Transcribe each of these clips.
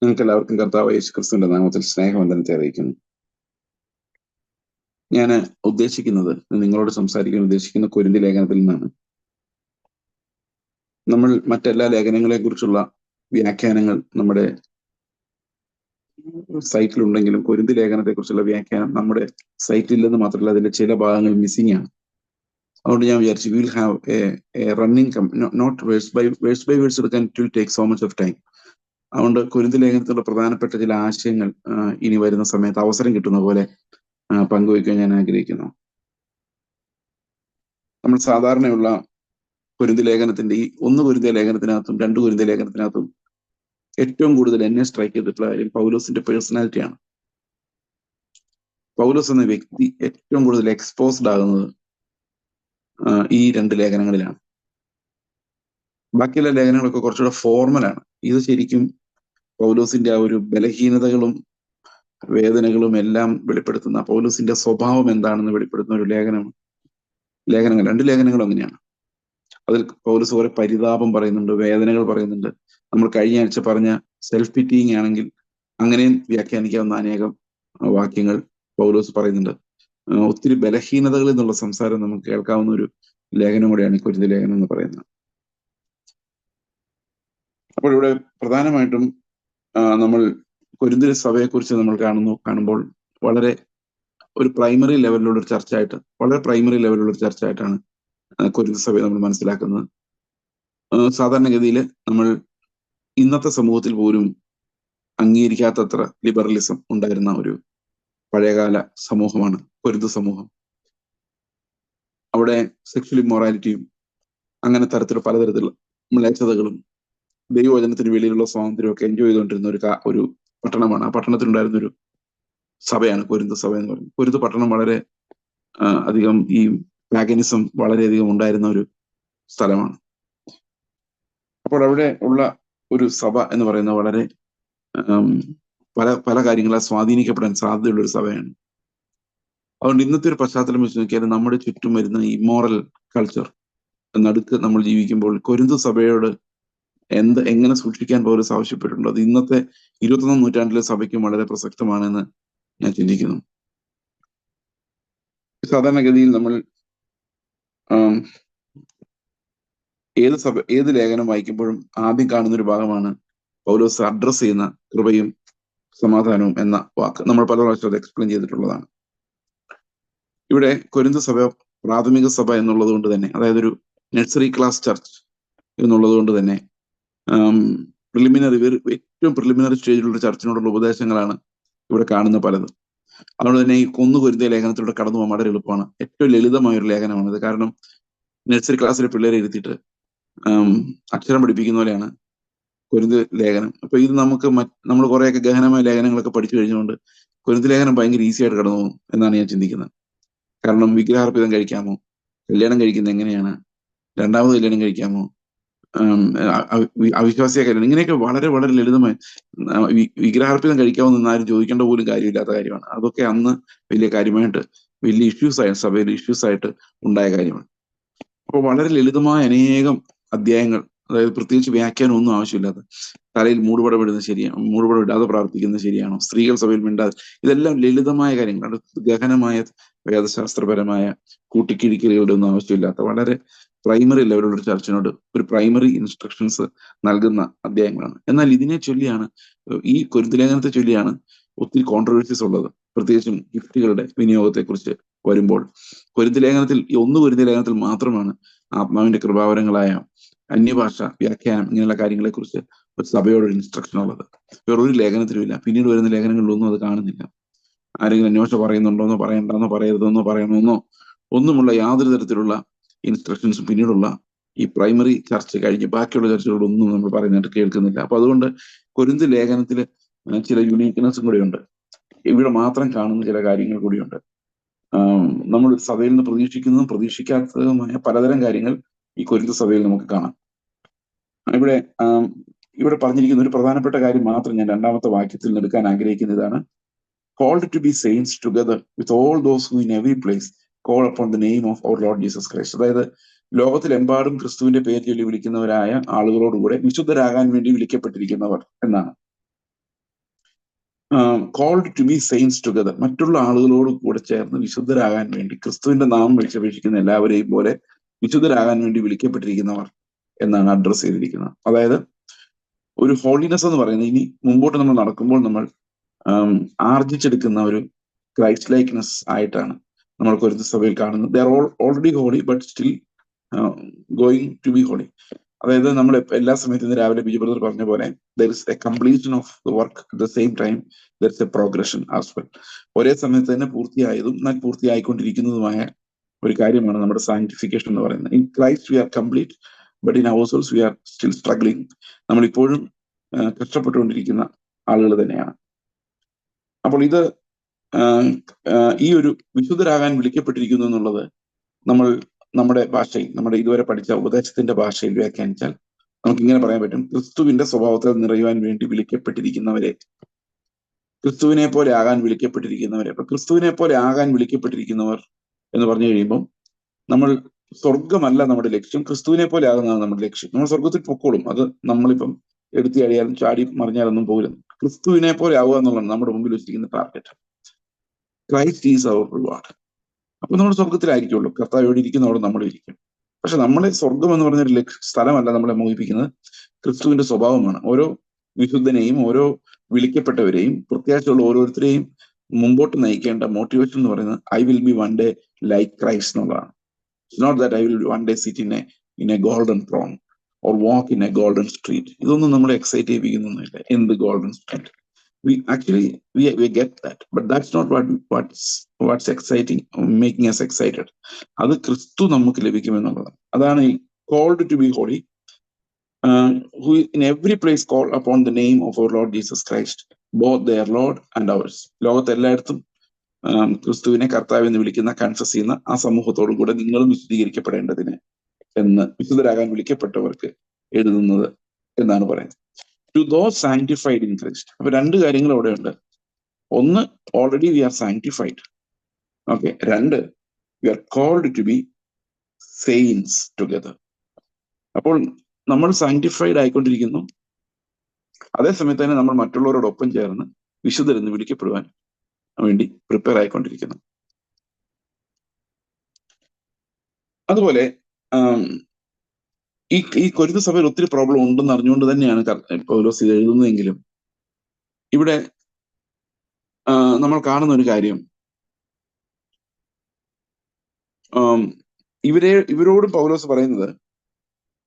നിങ്ങൾക്ക് എല്ലാവർക്കും കർത്താവ് യേശു ക്രിസ്തുവിന്റെ നാമത്തിൽ സ്നേഹവന്ദനത്തെ അറിയിക്കുന്നു. ഞാൻ ഉദ്ദേശിക്കുന്നത്, നിങ്ങളോട് സംസാരിക്കാൻ ഉദ്ദേശിക്കുന്ന കൊരിന്തി ലേഖനത്തിൽ നിന്നാണ്. നമ്മൾ മറ്റെല്ലാ ലേഖനങ്ങളെ കുറിച്ചുള്ള വ്യാഖ്യാനങ്ങൾ നമ്മുടെ സൈറ്റിലുണ്ടെങ്കിലും കൊരിന്തി ലേഖനത്തെ കുറിച്ചുള്ള വ്യാഖ്യാനം നമ്മുടെ സൈറ്റിൽ മാത്രമല്ല, അതിന്റെ ചില ഭാഗങ്ങൾ മിസ്സിംഗ് ആണ്. അതുകൊണ്ട് ഞാൻ വിചാരിച്ചു will have a running note verse by verse എടുക്കാൻ it will take so much of time. അതുകൊണ്ട് കൊരിന്തി ലേഖനത്തിലുള്ള പ്രധാനപ്പെട്ട ചില ആശയങ്ങൾ ഇനി വരുന്ന സമയത്ത് അവസരം കിട്ടുന്ന പോലെ പങ്കുവയ്ക്കാൻ ഞാൻ ആഗ്രഹിക്കുന്നു. നമ്മൾ സാധാരണയുള്ള കൊരിന്തി ലേഖനത്തിന്റെ ഈ 1 കൊരിന്ത്യ ലേഖനത്തിനകത്തും 2 കൊരിന്ത്യ ലേഖനത്തിനകത്തും ഏറ്റവും കൂടുതൽ എന്നെ സ്ട്രൈക്ക് ചെയ്തിട്ടുള്ള കാര്യം പൗലോസിന്റെ പേഴ്സണാലിറ്റിയാണ്. പൗലോസ് എന്ന വ്യക്തി ഏറ്റവും കൂടുതൽ എക്സ്പോസ്ഡ് ആകുന്നത് ഈ 2 ലേഖനങ്ങളിലാണ്. ബാക്കിയുള്ള ലേഖനങ്ങളൊക്കെ കുറച്ചുകൂടെ ഫോർമലാണ്. ഇത് ശരിക്കും പൗലോസിന്റെ ആ ഒരു ബലഹീനതകളും വേദനകളും എല്ലാം വെളിപ്പെടുത്തുന്ന, പൗലോസിന്റെ സ്വഭാവം എന്താണെന്ന് വെളിപ്പെടുത്തുന്ന ഒരു ലേഖനങ്ങൾ 2 ലേഖനങ്ങളും അങ്ങനെയാണ്. അതിൽ പൗലോസ് കുറെ പരിതാപം പറയുന്നുണ്ട്, വേദനകൾ പറയുന്നുണ്ട്. നമ്മൾ കഴിഞ്ഞ ആഴ്ച പറഞ്ഞ സെൽഫ് പിറ്റിയിങ് ആണെങ്കിൽ അങ്ങനെയും വ്യാഖ്യാനിക്കാവുന്ന അനേകം വാക്യങ്ങൾ പൗലോസ് പറയുന്നുണ്ട്. ഒത്തിരി ബലഹീനതകളിൽ നിന്നുള്ള സംസാരം നമുക്ക് കേൾക്കാവുന്ന ഒരു ലേഖനം കൂടെയാണ് ഈ കൊരിന്ത്യ ലേഖനം എന്ന് പറയുന്നത്. അപ്പോൾ ഇവിടെ പ്രധാനമായിട്ടും നമ്മൾ കൊരിന്ത്യ സഭയെക്കുറിച്ച് നമ്മൾ കാണുമ്പോൾ വളരെ ഒരു പ്രൈമറി ലെവലിലുള്ള ഒരു ചർച്ചയായിട്ട്, വളരെ പ്രൈമറി ലെവലിലുള്ള ഒരു ചർച്ചയായിട്ടാണ് കൊരിന്ത്യ സഭയെ നമ്മൾ മനസ്സിലാക്കുന്നത്. സാധാരണഗതിയിൽ നമ്മൾ ഇന്നത്തെ സമൂഹത്തിൽ പോലും അംഗീകരിക്കാത്തത്ര ലിബറലിസം ഉണ്ടായിരുന്ന ഒരു പഴയകാല സമൂഹമാണ് കൊരിന്ത് സമൂഹം. അവിടെ സെക്ഷൽ ഇമ്മൊറാലിറ്റിയും അങ്ങനെ തരത്തിലുള്ള പലതരത്തിലുള്ള മ്ലേച്ഛതകളും ദൈവവചനത്തിന് വെളിയിലുള്ള സ്വാതന്ത്ര്യവും ഒക്കെ എൻജോയ് ചെയ്തുകൊണ്ടിരുന്ന ഒരു പട്ടണമാണ്. ആ പട്ടണത്തിലുണ്ടായിരുന്ന ഒരു സഭയാണ് കൊരിന്ത് സഭ എന്ന് പറയുന്നത്. കൊരിന്ത് പട്ടണം വളരെ അധികം ഈ പാഗനിസം വളരെയധികം ഉണ്ടായിരുന്ന ഒരു സ്ഥലമാണ്. അപ്പോൾ അവിടെ ഉള്ള ഒരു സഭ എന്ന് പറയുന്നത് വളരെ പല പല കാര്യങ്ങളെ സ്വാധീനിക്കപ്പെടാൻ സാധ്യതയുള്ള ഒരു സഭയാണ്. അതുകൊണ്ട് ഇന്നത്തെ ഒരു പശ്ചാത്തലം വെച്ച് നോക്കിയാൽ നമ്മുടെ ചുറ്റും വരുന്ന ഇമ്മോറൽ കൾച്ചർ നടുക്ക് നമ്മൾ ജീവിക്കുമ്പോൾ കൊരിന്ത് സഭയോട് എങ്ങനെ സൂക്ഷിക്കാൻ പൗലോസ് ആവശ്യപ്പെട്ടിട്ടുണ്ടോ, അത് ഇന്നത്തെ 21ാം നൂറ്റാണ്ടിലെ സഭയ്ക്കും വളരെ പ്രസക്തമാണെന്ന് ഞാൻ ചിന്തിക്കുന്നു. സാധാരണഗതിയിൽ നമ്മൾ ഏത് ലേഖനം വായിക്കുമ്പോഴും ആദ്യം കാണുന്ന ഒരു ഭാഗമാണ് പൗലോസ് അഡ്രസ് ചെയ്യുന്ന കൃപയും സമാധാനവും എന്ന വാക്ക്. നമ്മൾ പല പ്രാവശ്യം അത് എക്സ്പ്ലെയിൻ ചെയ്തിട്ടുള്ളതാണ്. ഇവിടെ കൊരിന്ത് സഭ പ്രാഥമിക സഭ എന്നുള്ളത് കൊണ്ട് തന്നെ, അതായത് ഒരു നഴ്സറി ക്ലാസ് ചർച്ച് എന്നുള്ളത് കൊണ്ട് തന്നെ ഏറ്റവും പ്രിലിമിനറി സ്റ്റേജിലുള്ള ചർച്ചിനോടുള്ള ഉപദേശങ്ങളാണ് ഇവിടെ കാണുന്ന പലതും. അതുകൊണ്ട് തന്നെ ഈ 1 കൊരിന്ത്യ ലേഖനത്തിലൂടെ കടന്നു പോകാൻ വളരെ എളുപ്പമാണ്. ഏറ്റവും ലളിതമായ ഒരു ലേഖനമാണിത്. കാരണം നഴ്സറി ക്ലാസ്സിലെ പിള്ളേരെ ഇരുത്തിയിട്ട് അക്ഷരം പഠിപ്പിക്കുന്ന പോലെയാണ് കൊരിന്ത്യ ലേഖനം. അപ്പൊ ഇത് നമ്മൾ കുറെയൊക്കെ ഗഹനമായ ലേഖനങ്ങളൊക്കെ പഠിച്ചു കഴിഞ്ഞുകൊണ്ട് കൊരിന്ത്യ ലേഖനം ഭയങ്കര ഈസി ആയിട്ട് കടന്നു പോകും എന്നാണ് ഞാൻ ചിന്തിക്കുന്നത്. കാരണം വിഗ്രഹാർപ്പിതം കഴിക്കാമോ, കല്യാണം കഴിക്കുന്നത് എങ്ങനെയാണ്, രണ്ടാമത് കല്യാണം കഴിക്കാമോ, അവിശ്വാസിയെ കല്യാണം, ഇങ്ങനെയൊക്കെ വളരെ വളരെ ലളിതമായി വിഗ്രഹാർപ്പിതം കഴിക്കാമെന്ന് ആരും ചോദിക്കേണ്ട പോലും കാര്യമില്ലാത്ത കാര്യമാണ്. അതൊക്കെ അന്ന് വലിയ കാര്യമായിട്ട്, വലിയ സഭയിൽ ഇഷ്യൂസ് ആയിട്ട് ഉണ്ടായ കാര്യമാണ്. അപ്പോൾ വളരെ ലളിതമായ അനേകം അധ്യായങ്ങൾ, അതായത് പ്രത്യേകിച്ച് വ്യാഖ്യാനം ഒന്നും ആവശ്യമില്ലാത്ത, തലയിൽ മൂടുപടം ഇടാതെ പ്രാർത്ഥിക്കുന്നത് ശരിയാണോ, സ്ത്രീകൾ സഭയിൽ മിണ്ടാതെ, ഇതെല്ലാം ലളിതമായ കാര്യങ്ങളാണ്. ഗഹനമായ വേദശാസ്ത്രപരമായ കൂട്ടിക്കിഴിക്കലുകളുടെ ഒന്നും ആവശ്യമില്ലാത്ത വളരെ പ്രൈമറി ലെവലുള്ള ഒരു ചർച്ചിനോട് ഒരു പ്രൈമറി ഇൻസ്ട്രക്ഷൻസ് നൽകുന്ന അധ്യായങ്ങളാണ്. എന്നാൽ ഇതിനെ ചൊല്ലിയാണ്, ഈ കൊരിന്ത്യ ലേഖനത്തെ ചൊല്ലിയാണ് ഒത്തിരി കോൺട്രവേഴ്സീസ് ഉള്ളത്. പ്രത്യേകിച്ചും ഗിഫ്റ്റുകളുടെ വിനിയോഗത്തെക്കുറിച്ച് വരുമ്പോൾ കൊരിന്ത്യ ലേഖനത്തിൽ, ഈ 1 കൊരിന്ത്യ ലേഖനത്തിൽ മാത്രമാണ് ആത്മാവിന്റെ കൃപാവരങ്ങളായ അന്യഭാഷ വ്യാഖ്യാനം ഇങ്ങനെയുള്ള കാര്യങ്ങളെ കുറിച്ച് ഒരു സഭയോടൊരു ഇൻസ്ട്രക്ഷൻ ഉള്ളത്. വേറൊരു ലേഖനത്തിലുമില്ല. പിന്നീട് വരുന്ന ലേഖനങ്ങളിലൊന്നും അത് കാണുന്നില്ല. ആരെങ്കിലും അന്വേഷണം പറയുന്നുണ്ടോന്നോ, പറയണ്ടെന്നോ, പറയരുതെന്നോ, പറയണമെന്നോ ഒന്നുമുള്ള യാതൊരു തരത്തിലുള്ള ഇൻസ്ട്രക്ഷൻസും പിന്നീടുള്ള ഈ പ്രൈമറി ചർച്ച കഴിഞ്ഞ് ബാക്കിയുള്ള ചർച്ചകളൊന്നും നമ്മൾ പറയുന്നതായിട്ട് കേൾക്കുന്നില്ല. അപ്പൊ അതുകൊണ്ട് കൊരിന്ത്യ ലേഖനത്തിൽ ചില യുണീക്ക്നെസ്സും കൂടെയുണ്ട്. ഇവിടെ മാത്രം കാണുന്ന ചില കാര്യങ്ങൾ കൂടിയുണ്ട്. നമ്മൾ സഭയിൽ നിന്ന് പ്രതീക്ഷിക്കുന്നതും പ്രതീക്ഷിക്കാത്തതുമായ പലതരം കാര്യങ്ങൾ ഈ കൊരിന്ത്യ സഭയിൽ നമുക്ക് കാണാം. ഇവിടെ പറഞ്ഞിരിക്കുന്ന ഒരു പ്രധാനപ്പെട്ട കാര്യം മാത്രം ഞാൻ 2ാമത്തെ വാക്യത്തിൽ നിന്ന് എടുക്കാൻ ആഗ്രഹിക്കുന്നതാണ്. called to be saints together with all those who in every place call upon the name of our Lord Jesus Christ. അതായത് ലോകത്തിലെമ്പാടും ക്രിസ്തുവിന്റെ പേര് ചൊല്ലി വിളിക്കുന്നവരായ ആളുകളോടുകൂടെ വിശുദ്ധരാകാൻ വേണ്ടി വിളിക്കപ്പെട്ടിരിക്കുന്നവർ എന്നാണ്. Called to be saints together, മറ്റുള്ള ആളുകളോട് കൂടെ ചേർന്ന് വിശുദ്ധരാകാൻ വേണ്ടി, ക്രിസ്തുവിന്റെ നാമം വിളിച്ചപേക്ഷിക്കുന്ന എല്ലാവരെയും പോലെ വിശുദ്ധരാകാൻ വേണ്ടി വിളിക്കപ്പെട്ടിരിക്കുന്നവർ എന്നാണ് അഡ്രസ് ചെയ്തിരിക്കുന്നത്. അതായത് ഒരു ഹോളിനെസ് എന്ന് പറയുന്നത് ഇനി മുമ്പോട്ട് നമ്മൾ നടക്കുമ്പോൾ നമ്മൾ ആർജിച്ചെടുക്കുന്ന ഒരു ക്രൈസ്റ്റ് ലൈക്ക്നെസ് ആയിട്ടാണ് നമ്മൾ കൊരിന്ത് സഭയിൽ കാണുന്നത്. They are already holy but still going to be holy. അതായത് നമ്മൾ എല്ലാ സമയത്തും ഇന്ന് രാവിലെ ബിജു ബ്രദർ പറഞ്ഞ പോലെ there is A completion of the work at the same time there is A progression as well. ഒരേ സമയത്ത് തന്നെ പൂർത്തിയായതും എന്നാൽ പൂർത്തിയായിക്കൊണ്ടിരിക്കുന്നതുമായ ഒരു കാര്യമാണ് നമ്മുടെ സാങ്ക്ടിഫിക്കേഷൻ എന്ന് പറയുന്നത്. In Christ we are complete but in our souls we are still struggling. നമ്മൾ ഇപ്പോഴും കഷ്ടപ്പെട്ടുകൊണ്ടിരിക്കുന്ന ആളുകൾ തന്നെയാണ്. അപ്പോൾ ഇത് ഈ ഒരു വിശുദ്ധരാകാൻ വിളിക്കപ്പെട്ടിരിക്കുന്നു എന്നുള്ളത് നമ്മൾ നമ്മുടെ ഭാഷയിൽ, നമ്മുടെ ഇതുവരെ പഠിച്ച ഉപദേശത്തിന്റെ ഭാഷയിൽ വ്യാഖ്യാനിച്ചാൽ നമുക്ക് ഇങ്ങനെ പറയാൻ പറ്റും: ക്രിസ്തുവിന്റെ സ്വഭാവത്തിൽ നിറയുവാൻ വേണ്ടി വിളിക്കപ്പെട്ടിരിക്കുന്നവരെ, ക്രിസ്തുവിനെ പോലെ ആകാൻ വിളിക്കപ്പെട്ടിരിക്കുന്നവരെ. അപ്പൊ ക്രിസ്തുവിനെ പോലെ ആകാൻ വിളിക്കപ്പെട്ടിരിക്കുന്നവർ എന്ന് പറഞ്ഞു കഴിയുമ്പോൾ നമ്മൾ സ്വർഗമല്ല നമ്മുടെ ലക്ഷ്യം, ക്രിസ്തുവിനെ പോലെ ആകുന്നതാണ് നമ്മുടെ ലക്ഷ്യം. നമ്മൾ സ്വർഗത്തിൽ പൊക്കോളും, അത് നമ്മളിപ്പം എടുത്തി അടിയാലും ചാടി മറിഞ്ഞാലൊന്നും പോകില്ല. ക്രിസ്തുവിനെ പോലെ ആവുക എന്നുള്ളതാണ് നമ്മുടെ മുമ്പിൽ വെച്ചിരിക്കുന്ന target. Christ is our reward. അപ്പൊ നമ്മൾ സ്വർഗത്തിലായിരിക്കുള്ളൂ, കർത്താവ് എവിടെ ഇരിക്കുന്നതോടെ നമ്മൾ ഇരിക്കും. പക്ഷെ നമ്മളെ സ്വർഗം എന്ന് പറഞ്ഞൊരു സ്ഥലമല്ല നമ്മളെ മോഹിപ്പിക്കുന്നത്, ക്രിസ്തുവിന്റെ സ്വഭാവമാണ്. ഓരോ വിശുദ്ധനെയും ഓരോ വിളിക്കപ്പെട്ടവരെയും പ്രത്യാശയുള്ള ഓരോരുത്തരെയും മുമ്പോട്ട് നയിക്കേണ്ട മോട്ടിവേഷൻ എന്ന് പറയുന്നത് I will be one day like Christ എന്നുള്ളതാണ്. It's not that I will one day sit in a golden throne or walk in a golden street. ഇതൊന്നും നമ്മളെ എക്സൈറ്റ് ചെയ്യിപ്പിക്കുന്നൊന്നുമില്ല. എന്ത് golden street? we get that, but that's not what's exciting, making us excited. അത് ക്രിസ്തു നമുക്ക് ലഭിക്കുമെന്നുള്ളതാണ്. അതാണ് ഈ called to be holy, who in every place call upon the name of our Lord Jesus Christ, both their Lord and ours. ലോകത്തെല്ലായിടത്തും ക്രിസ്തുവിനെ കർത്താവ് എന്ന് വിളിക്കുന്ന, confess ചെയ്യുന്ന ആ സമൂഹത്തോടും കൂടെ നിങ്ങളും വിശുദ്ധീകരിക്കപ്പെടേണ്ടതിന് എന്ന് വിശുദ്ധരാകാൻ വിളിക്കപ്പെട്ടവർക്ക് എഴുതുന്നത് എന്നാണ് പറയുന്നത്. To those sanctified in Christ. അപ്പൊ രണ്ട് കാര്യങ്ങൾ അവിടെ ഉണ്ട്. ഒന്ന്, already we are sanctified. Okay. രണ്ട്, we are called to be saints together. അപ്പോൾ നമ്മൾ സാങ്ക്ടിഫൈഡ് ആയിക്കൊണ്ടിരിക്കുന്നു, അതേസമയത്ത് തന്നെ നമ്മൾ മറ്റുള്ളവരോടൊപ്പം ചേർന്ന് വിശുദ്ധരെന്ന് വിളിക്കപ്പെടുവാൻ വേണ്ടി പ്രിപ്പയർ ആയിക്കൊണ്ടിരിക്കുന്നു. അതുപോലെ ഈ കൊരിന്ത് സഭയിൽ ഒത്തിരി പ്രോബ്ലം ഉണ്ടെന്ന് അറിഞ്ഞുകൊണ്ട് തന്നെയാണ് പൗലോസ് ഇത് എഴുതുന്നതെങ്കിലും ഇവിടെ നമ്മൾ കാണുന്ന ഒരു കാര്യം, ഇവരോട് പൗലോസ് പറയുന്നത്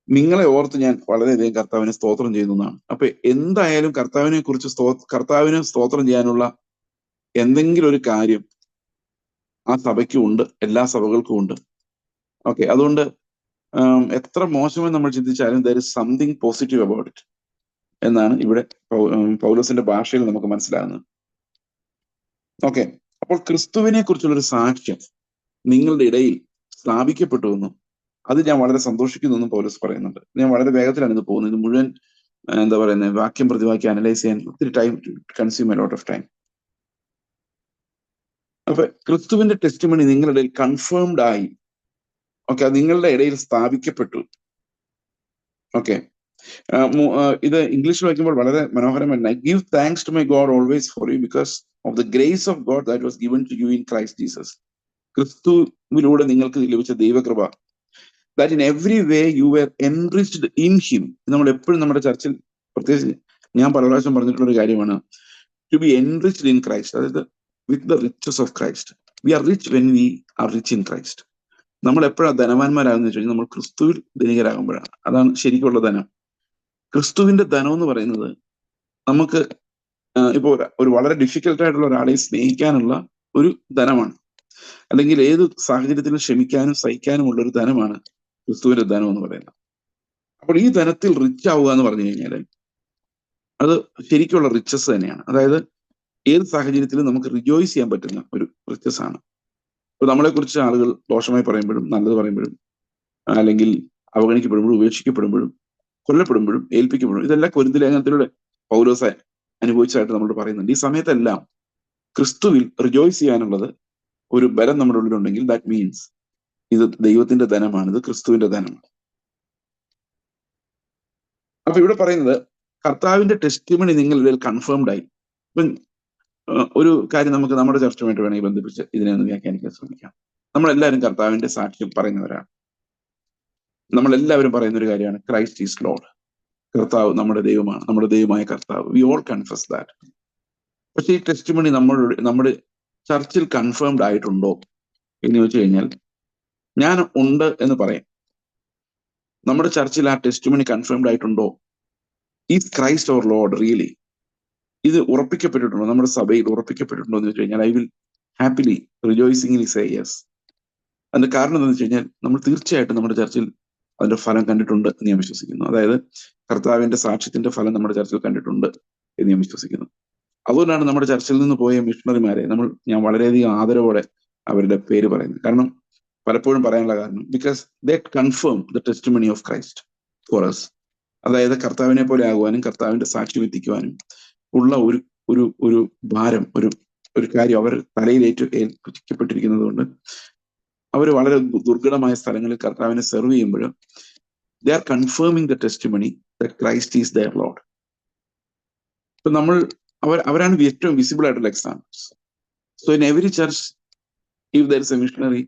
നിങ്ങളെ ഓർത്ത് ഞാൻ വളരെയധികം കർത്താവിനെ സ്തോത്രം ചെയ്യുന്നു എന്നാണ്. അപ്പൊ എന്തായാലും കർത്താവിനെ കുറിച്ച് കർത്താവിനെ സ്തോത്രം ചെയ്യാനുള്ള എന്തെങ്കിലും ഒരു കാര്യം ആ സഭയ്ക്കും ഉണ്ട്, എല്ലാ സഭകൾക്കും ഉണ്ട്. ഓക്കെ. അതുകൊണ്ട് എത്ര മോശമെന്ന് നമ്മൾ ചിന്തിച്ചാലും there is something positive about it എന്നാണ് ഇവിടെ പൗലോസിന്റെ ഭാഷയിൽ നമുക്ക് മനസ്സിലാകുന്നത്. ഓക്കെ. അപ്പോൾ ക്രിസ്തുവിനെ കുറിച്ചുള്ളൊരു സാക്ഷ്യം നിങ്ങളുടെ ഇടയിൽ സ്ഥാപിക്കപ്പെട്ടുവെന്നും അത് ഞാൻ വളരെ സന്തോഷിക്കുന്നു എന്നും പൗലോസ് പറയുന്നുണ്ട്. ഞാൻ വളരെ വേഗത്തിലാണ് ഇത് പോകുന്നത്. ഇത് മുഴുവൻ എന്താ പറയുന്നത്, വാക്യം പ്രതിവാക്യം അനലൈസ് ചെയ്യാൻ ഒത്തിരി time consume a lot of time. അപ്പൊ ക്രിസ്തുവിന്റെ ടെസ്റ്റിമണി നിങ്ങളുടെ ഇടയിൽ കൺഫേംഡ് ആയി. ഓക്കെ. അത് നിങ്ങളുടെ ഇടയിൽ സ്ഥാപിക്കപ്പെട്ടു. ഓക്കെ. ഇത് ഇംഗ്ലീഷിൽ വായിക്കുമ്പോൾ വളരെ മനോഹരമാണ്. Give thanks to my God always for you because of the grace of God that was given to you in Christ Jesus. ക്രിസ്തുവിലൂടെ നിങ്ങൾക്ക് ലഭിച്ച ദൈവകൃപ, that in every way you were enriched in him. നമ്മൾ എപ്പോഴും നമ്മുടെ ചർച്ചിൽ പ്രത്യേകിച്ച് ഞാൻ പല പ്രാവശ്യം പറഞ്ഞിട്ടുള്ള ഒരു കാര്യമാണ്, to be enriched in Christ. അതായത് with the riches of Christ. We are rich when we are rich in Christ. നമ്മൾ എപ്പോഴാണ് ധനവാന്മാരാകുന്ന വെച്ച് കഴിഞ്ഞാൽ നമ്മൾ ക്രിസ്തുവിൽ ധനികരാകുമ്പോഴാണ്. അതാണ് ശരിക്കുള്ള ധനം. ക്രിസ്തുവിന്റെ ധനം എന്ന് പറയുന്നത് നമുക്ക് ഇപ്പോൾ ഒരു വളരെ ഡിഫിക്കൽട്ട് ആയിട്ടുള്ള ഒരാളെ സ്നേഹിക്കാനുള്ള ഒരു ധനമാണ്, അല്ലെങ്കിൽ ഏത് സാഹചര്യത്തിലും ക്ഷമിക്കാനും സഹിക്കാനുമുള്ള ഒരു ധനമാണ് ക്രിസ്തുവിന്റെ ധനം എന്ന് പറയുന്നത്. അപ്പോൾ ഈ ധനത്തിൽ റിച്ച് ആവുക എന്ന് പറഞ്ഞു കഴിഞ്ഞാൽ അത് ശരിക്കുള്ള റിച്ചസ് തന്നെയാണ്. അതായത് ഏത് സാഹചര്യത്തിലും നമുക്ക് റിജോയ്സ് ചെയ്യാൻ പറ്റുന്ന ഒരു റിച്ചസ് ആണ്. ഇപ്പൊ നമ്മളെ കുറിച്ച് ആളുകൾ ദോഷമായി പറയുമ്പോഴും നല്ലത് പറയുമ്പോഴും അല്ലെങ്കിൽ അവഗണിക്കപ്പെടുമ്പോഴും ഉപേക്ഷിക്കപ്പെടുമ്പോഴും കൊല്ലപ്പെടുമ്പോഴും ഏൽപ്പിക്കപ്പെടും, ഇതെല്ലാം കൊരിന്ത് ലേഖനത്തിലൂടെ പൗലോസ് അനുഭവിച്ചതായിട്ട് നമ്മൾ പറയുന്നുണ്ട്. ഈ സമയത്തെല്ലാം ക്രിസ്തുവിൽ റിജോയ്സ് ചെയ്യാനുള്ളത് ഒരു ബലം നമ്മുടെ ഉള്ളിലുണ്ടെങ്കിൽ ദാറ്റ് മീൻസ് ഇത് ദൈവത്തിന്റെ ധനമാണ്, ഇത് ക്രിസ്തുവിന്റെ ധനമാണ്. അപ്പൊ ഇവിടെ പറയുന്നത് കർത്താവിന്റെ ടെസ്റ്റിമണി നിങ്ങളുടെ കൺഫേംഡ് ആയി. ഇപ്പം ഒരു കാര്യം നമുക്ക് നമ്മുടെ ചർച്ചയുമായിട്ട് വേണമെങ്കിൽ ബന്ധിപ്പിച്ച് ഇതിനെ ഒന്ന് വ്യാഖ്യാനിക്കാൻ ശ്രമിക്കാം. നമ്മളെല്ലാവരും കർത്താവിന്റെ സാക്ഷ്യം പറയുന്നവരാണ്. നമ്മളെല്ലാവരും പറയുന്ന ഒരു കാര്യമാണ് ക്രൈസ്റ്റ് ഈസ് ലോർഡ്. കർത്താവ് നമ്മുടെ ദൈവമാണ്, നമ്മുടെ ദൈവമായ കർത്താവ്. We all confess that. പക്ഷെ ഈ ടെസ്റ്റിമണി നമ്മുടെ ചർച്ചിൽ കൺഫേംഡ് ആയിട്ടുണ്ടോ എന്ന് ചോദിച്ചു കഴിഞ്ഞാൽ ഞാൻ ഉണ്ട് എന്ന് പറയാം. നമ്മുടെ ചർച്ചിൽ ആ ടെസ്റ്റിമണി കൺഫേംഡ് ആയിട്ടുണ്ടോ? Is Christ our lord really? ഇത് ഉറപ്പിക്കപ്പെട്ടിട്ടുണ്ടോ? നമ്മുടെ സഭയിൽ ഉറപ്പിക്കപ്പെട്ടിട്ടുണ്ടോ എന്ന് വെച്ച് കഴിഞ്ഞാൽ I will happily rejoicingly say yes. അതിന്റെ കാരണം എന്താണെന്ന് വെച്ച് കഴിഞ്ഞാൽ നമ്മൾ തീർച്ചയായിട്ടും നമ്മുടെ ചർച്ചിൽ അതിന്റെ ഫലം കണ്ടിട്ടുണ്ട് എന്ന് ഞാൻ വിശ്വസിക്കുന്നു. അതായത് കർത്താവിന്റെ സാക്ഷ്യത്തിന്റെ ഫലം നമ്മുടെ ചർച്ചിൽ കണ്ടിട്ടുണ്ട് എന്ന് ഞാൻ വിശ്വസിക്കുന്നു. അതുകൊണ്ടാണ് നമ്മുടെ ചർച്ചിൽ നിന്ന് പോയ മിഷണറിമാരെ ഞാൻ വളരെയധികം ആദരവോടെ അവരുടെ പേര് പറയുന്നത്. കാരണം പലപ്പോഴും പറയാനുള്ള കാരണം because they confirm the testimony of Christ for us. അതായത് കർത്താവിനെ പോലെ ആകുവാനും കർത്താവിന്റെ സാക്ഷ്യം എത്തിക്കുവാനും ഉള്ള ഒരു ഭാരം, ഒരു കാര്യം അവർ ഏൽപ്പിക്കപ്പെട്ടിരിക്കുന്നത് കൊണ്ട് അവർ വളരെ ദുർഘടമായ സ്ഥലങ്ങളിൽ കർത്താവിനെ സെർവ് ചെയ്യുമ്പോൾ they are confirming the testimony that Christ is their Lord. ഇപ്പൊ അവരാണ് ഏറ്റവും വിസിബിൾ ആയിട്ടുള്ള examples. So in every church if there is a missionary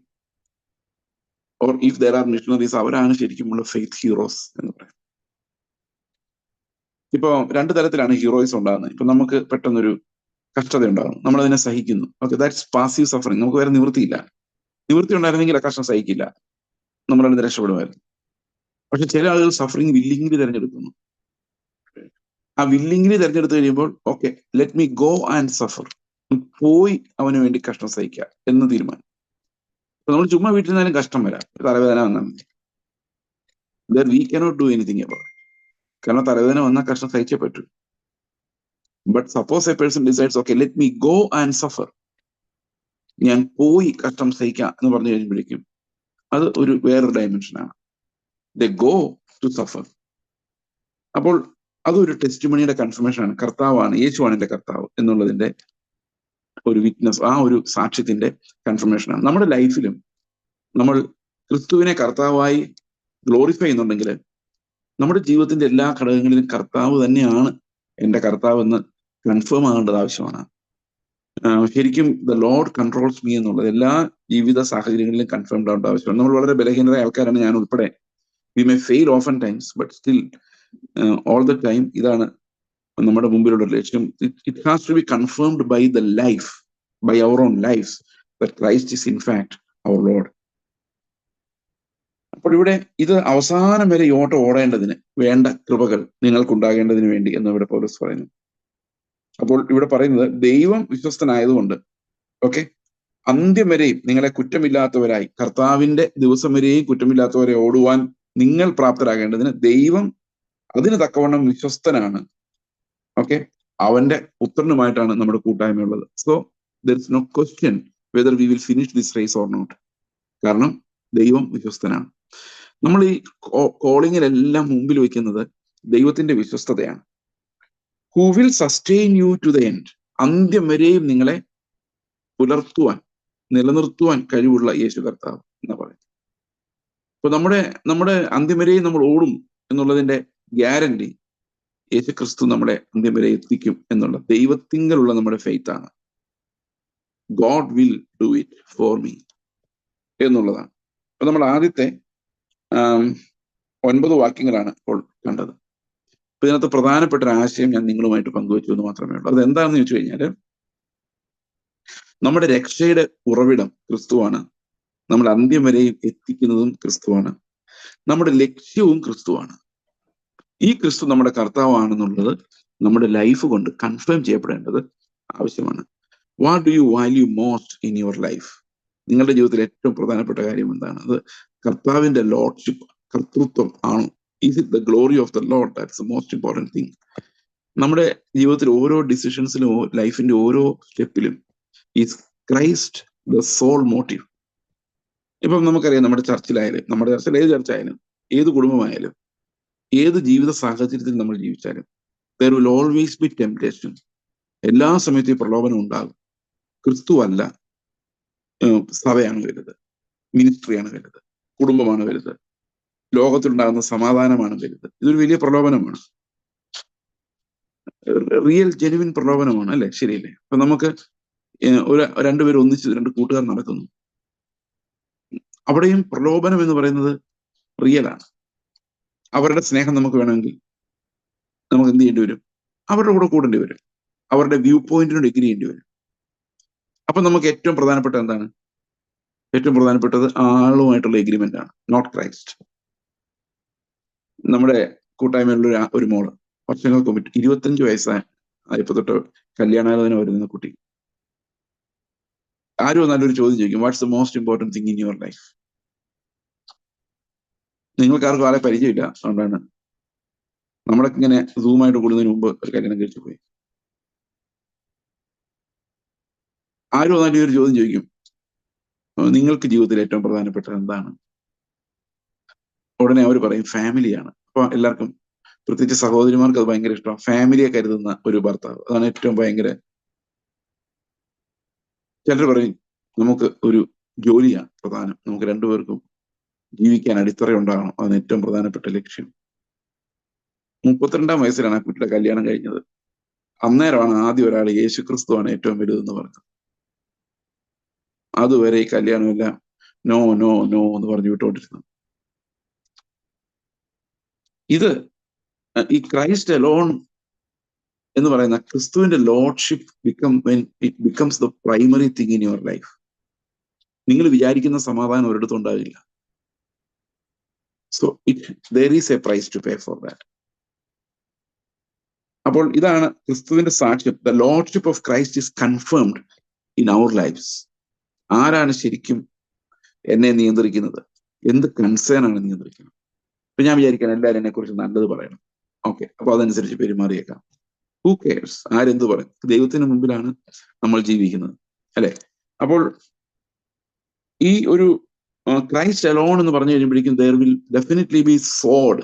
or if there are missionaries, അവരാണ് ശരിക്കുമുള്ള ഫെയ്ത്ത് ഹീറോസ് എന്ന് പറയുന്നത്. ഇപ്പൊ രണ്ടു തരത്തിലാണ് ഹീറോയിസ് ഉണ്ടാകുന്നത്. ഇപ്പൊ നമുക്ക് പെട്ടെന്നൊരു കഷ്ടത ഉണ്ടാകും, നമ്മളതിനെ സഹിക്കുന്നു. Okay, that's passive suffering. നമുക്ക് വേറെ നിവൃത്തിയില്ല. നിവൃത്തി ഉണ്ടായിരുന്നെങ്കിൽ ആ കഷ്ടം സഹിക്കില്ല, നമ്മളതിന് രക്ഷപ്പെടുമായിരുന്നു. പക്ഷെ ചില ആളുകൾ സഫറിങ് വില്ലിംഗ്ലി തിരഞ്ഞെടുക്കുന്നു. ആ വില്ലിംഗ്ലി തിരഞ്ഞെടുത്ത് കഴിയുമ്പോൾ okay, let me go and suffer, പോയി അവന് വേണ്ടി കഷ്ടം സഹിക്കുക എന്ന് തീരുമാനം. അപ്പൊ നമ്മൾ ചുമ്മാ വീട്ടിൽ നിന്നാലും കഷ്ടം വരാം, തലവേദന വന്നാൽ മതി. We cannot do anything about. കാരണം തലവേദന വന്നാൽ കഷ്ടം സഹിച്ചേ പറ്റൂ. But suppose a person decides okay let me go and suffer, ഞാൻ പോയി കഷ്ടം സഹിക്കാം എന്ന് പറഞ്ഞു കഴിയുമ്പോഴേക്കും അത് വേറൊരു ഡയമെൻഷനാണ്. They go to suffer. അപ്പോൾ അതൊരു ടെസ്റ്റിമണിയുടെ കൺഫർമേഷനാണ്. കർത്താവാണ്, യേശുവാണ് എന്റെ കർത്താവ് എന്നുള്ളതിന്റെ ഒരു വിറ്റ്നസ്, ആ ഒരു സാക്ഷ്യത്തിന്റെ കൺഫർമേഷനാണ്. നമ്മുടെ ലൈഫിലും നമ്മൾ ക്രിസ്തുവിനെ കർത്താവായി ഗ്ലോറിഫൈ ചെയ്യുന്നുണ്ടെങ്കിൽ നമ്മുടെ ജീവിതത്തിന്റെ എല്ലാ ഘടകങ്ങളിലും കർത്താവ് തന്നെയാണ് എന്റെ കർത്താവ് എന്ന് കൺഫേം ആകേണ്ടത് ആവശ്യമാണ്. ശരിക്കും ദ ലോർഡ് കൺട്രോൾസ് മീ എന്നുള്ളത് എല്ലാ ജീവിത സാഹചര്യങ്ങളിലും കൺഫേംഡ് ആവേണ്ട ആവശ്യമാണ്. നമ്മൾ വളരെ ബലഹീനരായ ആൾക്കാരാണ്, ഞാൻ ഉൾപ്പെടെ. We may fail often times, but still all the time ഇതാണ് നമ്മുടെ മുമ്പിലുള്ള ലക്ഷ്യം. It has to be confirmed by the life, by our own life, that Christ is in fact our Lord. അപ്പോൾ ഇവിടെ ഇത് അവസാനം വരെ ഈ ഓട്ടം ഓടേണ്ടതിന് വേണ്ട കൃപകൾ നിങ്ങൾക്കുണ്ടാകേണ്ടതിന് വേണ്ടി എന്ന് ഇവിടെ പൗലോസ് പറയുന്നു. അപ്പോൾ ഇവിടെ പറയുന്നത് ദൈവം വിശ്വസ്തനായതുകൊണ്ട് ഓക്കെ, അന്ത്യം വരെയും നിങ്ങളെ കുറ്റമില്ലാത്തവരായി, കർത്താവിന്റെ ദിവസം വരെയും കുറ്റമില്ലാത്തവരെ ഓടുവാൻ നിങ്ങൾ പ്രാപ്തരാകേണ്ടതിന് ദൈവം അതിന് തക്കവണ്ണം വിശ്വസ്തനാണ്. ഓക്കെ, അവന്റെ പുത്രനുമായിട്ടാണ് നമ്മുടെ കൂട്ടായ്മയുള്ളത്. So there is no question whether we will finish this race or not. കാരണം ദൈവം വിശ്വസ്തനാണ്. നമ്മൾ ഈ കോളിങ്ങിലെല്ലാം മുമ്പിൽ വെക്കുന്നത് ദൈവത്തിന്റെ വിശ്വസ്തതയാണ്. Who will sustain you to the end. അന്ത്യം വരെയും നിങ്ങളെ പുലർത്തുവാൻ, നിലനിർത്തുവാൻ കഴിവുള്ള യേശു കർത്താവ് എന്ന് പറയുന്നത്. അപ്പൊ നമ്മുടെ അന്ത്യം വരെയും നമ്മൾ ഓടും എന്നുള്ളതിന്റെ ഗ്യാരണ്ടി യേശു ക്രിസ്തു നമ്മളെ അന്ത്യം വരെ എത്തിക്കും എന്നുള്ള ദൈവത്തിങ്കലുള്ള നമ്മുടെ ഫെയ്ത്ത് ആണ്. God will do it for me എന്നുള്ളതാണ്. അപ്പൊ നമ്മൾ ആദ്യത്തെ 9 വാക്യങ്ങളാണ് ഇപ്പോൾ കണ്ടത്. അപ്പൊ ഇതിനകത്ത് പ്രധാനപ്പെട്ട ഒരു ആശയം ഞാൻ നിങ്ങളുമായിട്ട് പങ്കുവെച്ചു എന്ന് മാത്രമേ ഉള്ളൂ. അത് എന്താണെന്ന് ചോദിച്ചു കഴിഞ്ഞാല്, നമ്മുടെ രക്ഷയുടെ ഉറവിടം ക്രിസ്തുവാണ്, നമ്മൾ അന്ത്യം വരെയും എത്തിക്കുന്നതും ക്രിസ്തുവാണ്, നമ്മുടെ ലക്ഷ്യവും ക്രിസ്തുവാണ്. ഈ ക്രിസ്തു നമ്മുടെ കർത്താവാണെന്നുള്ളത് നമ്മുടെ ലൈഫ് കൊണ്ട് കൺഫേം ചെയ്യപ്പെടേണ്ടത് ആവശ്യമാണ്. What do you value most in your life? നിങ്ങളുടെ ജീവിതത്തിൽ ഏറ്റവും പ്രധാനപ്പെട്ട കാര്യം എന്താണ്? അത് കർത്താവിന്റെ ലോർഡ്ഷിപ്പ്, കർത്തൃത്വം ആണോ? Is it the glory of the lord? That's the most important thing. നമ്മുടെ ജീവിതത്തിൽ ഓരോ ഡിസിഷൻസിലും, ലൈഫിന്റെ ഓരോ സ്റ്റെപ്പിലും is Christ the sole motive. ഇപ്പം നമുക്കറിയാം, നമ്മുടെ ചർച്ചിലായാലും, നമ്മുടെ ചർച്ചിൽ ഏത് ചർച്ചായാലും, ഏത് കുടുംബമായാലും, ഏത് ജീവിത സാഹചര്യത്തിൽ നമ്മൾ ജീവിച്ചാലും there will always be temptation. എല്ലാ സമയത്തും പ്രലോഭനം ഉണ്ടാകും. ക്രിസ്തു അല്ല സഭയാണ് വലുത്, മിനിസ്ട്രിയാണ് വലുത്, കുടുംബമാണ് വലുത്, ലോകത്തിലുണ്ടാകുന്ന സമാധാനമാണ് വലുത്. ഇതൊരു വലിയ പ്രലോഭനമാണ്. റിയൽ ജെനുവിൻ പ്രലോഭനമാണ്, അല്ലെ? ശരിയല്ലേ? അപ്പൊ നമുക്ക് ഒരു രണ്ടുപേരും ഒന്നിച്ച് രണ്ട് കൂട്ടുകാർ നടക്കുന്നു, അവിടെയും പ്രലോഭനം എന്ന് പറയുന്നത് റിയലാണ്. അവരുടെ സ്നേഹം നമുക്ക് വേണമെങ്കിൽ നമുക്ക് എന്ത് ചെയ്യേണ്ടി വരും? അവരുടെ കൂടെ കൂടേണ്ടി വരും, അവരുടെ വ്യൂ പോയിന്റിനോട് എഗ്രി ചെയ്യേണ്ടി വരും. അപ്പൊ നമുക്ക് ഏറ്റവും പ്രധാനപ്പെട്ട എന്താണ്? ഏറ്റവും പ്രധാനപ്പെട്ടത് ആളുമായിട്ടുള്ള എഗ്രിമെന്റ് ആണ്, നോട്ട് ക്രൈസ്റ്റ്. നമ്മുടെ കൂട്ടായ്മയിലുള്ള ഒരു മോള് വർഷങ്ങൾക്ക് മുമ്പ് 25 വയസ്സായപ്പോ തൊട്ട് കല്യാണാലോചന വരുന്ന കുട്ടി, ആരും നല്ലൊരു ചോദ്യം ചോദിക്കും, what's the most important thing in your life? നിങ്ങൾക്കാർക്കും ആളെ പരിചയമില്ല, അതുകൊണ്ടാണ് നമ്മളൊക്കെ ഇങ്ങനെ സൂമായിട്ട് കൂടുന്നതിന് മുമ്പ് ഒരു കല്യാണം കഴിച്ചു പോയി. ആരും നല്ലൊരു ചോദ്യം ചോദിക്കും, നിങ്ങൾക്ക് ജീവിതത്തിൽ ഏറ്റവും പ്രധാനപ്പെട്ടത് എന്താണ്? ഉടനെ അവർ പറയും ഫാമിലിയാണ്. അപ്പൊ എല്ലാവർക്കും, പ്രത്യേകിച്ച് സഹോദരിമാർക്ക് അത് ഭയങ്കര ഇഷ്ടമാണ്, ഫാമിലിയെ കരുതുന്ന ഒരു ഭർത്താവ്, അതാണ് ഏറ്റവും ഭയങ്കര. ചിലർ പറയും നമുക്ക് ഒരു ജോലിയാണ് പ്രധാനം, നമുക്ക് രണ്ടുപേർക്കും ജീവിക്കാൻ അടിത്തറ ഉണ്ടാകണം, അതാണ് ഏറ്റവും പ്രധാനപ്പെട്ട ലക്ഷ്യം. 32-ാം വയസ്സിലാണ് ആ കുട്ടിയുടെ കല്യാണം കഴിഞ്ഞത്. അന്നേരമാണ് ആദ്യം ഒരാൾ യേശുക്രിസ്തുവാണ് ഏറ്റവും വലുതെന്ന് പറഞ്ഞത്. അതുവരെ ഈ കല്യാണമെല്ലാം നോ നോ നോ എന്ന് പറഞ്ഞു വിട്ടോണ്ടിരുന്നു. ഇത് ഈ ക്രൈസ്റ്റ് അലോൺ എന്ന് പറയുന്ന ക്രിസ്തുവിന്റെ lordship becomes the primary thing in your life. നിങ്ങൾ വിചാരിക്കുന്ന സമാധാനം ഒരിടത്തും ഉണ്ടാവില്ല. So there is a price to pay for that. അപ്പോൾ ഇതാണ് ക്രിസ്തുവിന്റെ സാക്ഷ്യം. The lordship of Christ is confirmed in our lives. ആരാണ് ശരിക്കും എന്നെ നിയന്ത്രിക്കുന്നത്? എന്ത് കൺസേൺ ആണ് നിയന്ത്രിക്കുന്നത്? ഇപ്പൊ ഞാൻ വിചാരിക്കാൻ എല്ലാവരും എന്നെ കുറിച്ച് നല്ലത് പറയണം, ഓക്കെ, അപ്പൊ അതനുസരിച്ച് പെരുമാറിയേക്കാം. Who CARES? ആരെന്ത് പറയും? ദൈവത്തിന് മുമ്പിലാണ് നമ്മൾ ജീവിക്കുന്നത്, അല്ലെ? അപ്പോൾ ഈ ഒരു ക്രൈസ്റ്റ് അലോൺ എന്ന് പറഞ്ഞു കഴിയുമ്പോഴേക്കും there will definitely be sword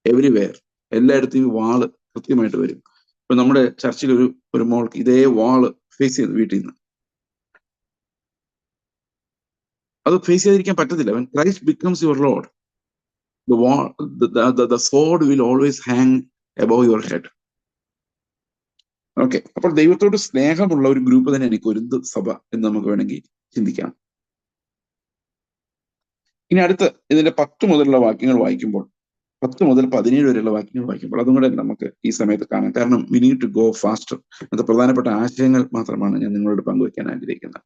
everywhere. എല്ലായിടത്തും ഈ വാള് കൃത്യമായിട്ട് വരും. ഇപ്പൊ നമ്മുടെ ചർച്ചിൽ ഒരു മോൾക്ക് ഇതേ വാള് ഫേസ് ചെയ്ത് വീട്ടിൽ നിന്ന്, അത് ഫേസ് ചെയ്തിരിക്കാൻ പറ്റത്തില്ല. when Christ becomes your Lord, the sword will always hang above your head. Okay, അപ്പോൾ ദൈവത്തോട് സ്നേഹമുള്ള ഒരു ഗ്രൂപ്പ് തന്നെയാണ് കൊരിന്ത് സഭ എന്ന് നമുക്ക് വേണമെങ്കിൽ ചിന്തിക്കാം. ഇനി അടുത്ത് ഇതിന്റെ 10 മുതലുള്ള വാക്യങ്ങൾ വായിക്കുമ്പോൾ, 10 മുതൽ 17 വരെയുള്ള വാക്യങ്ങൾ വായിക്കുമ്പോൾ അതും കൂടെ നമുക്ക് ഈ സമയത്ത് കാണാം. കാരണം we need to go faster. അത് പ്രധാനപ്പെട്ട ആശയങ്ങൾ മാത്രമാണ് ഞാൻ നിങ്ങളോട് പങ്കുവയ്ക്കാൻ ആഗ്രഹിക്കുന്നത്.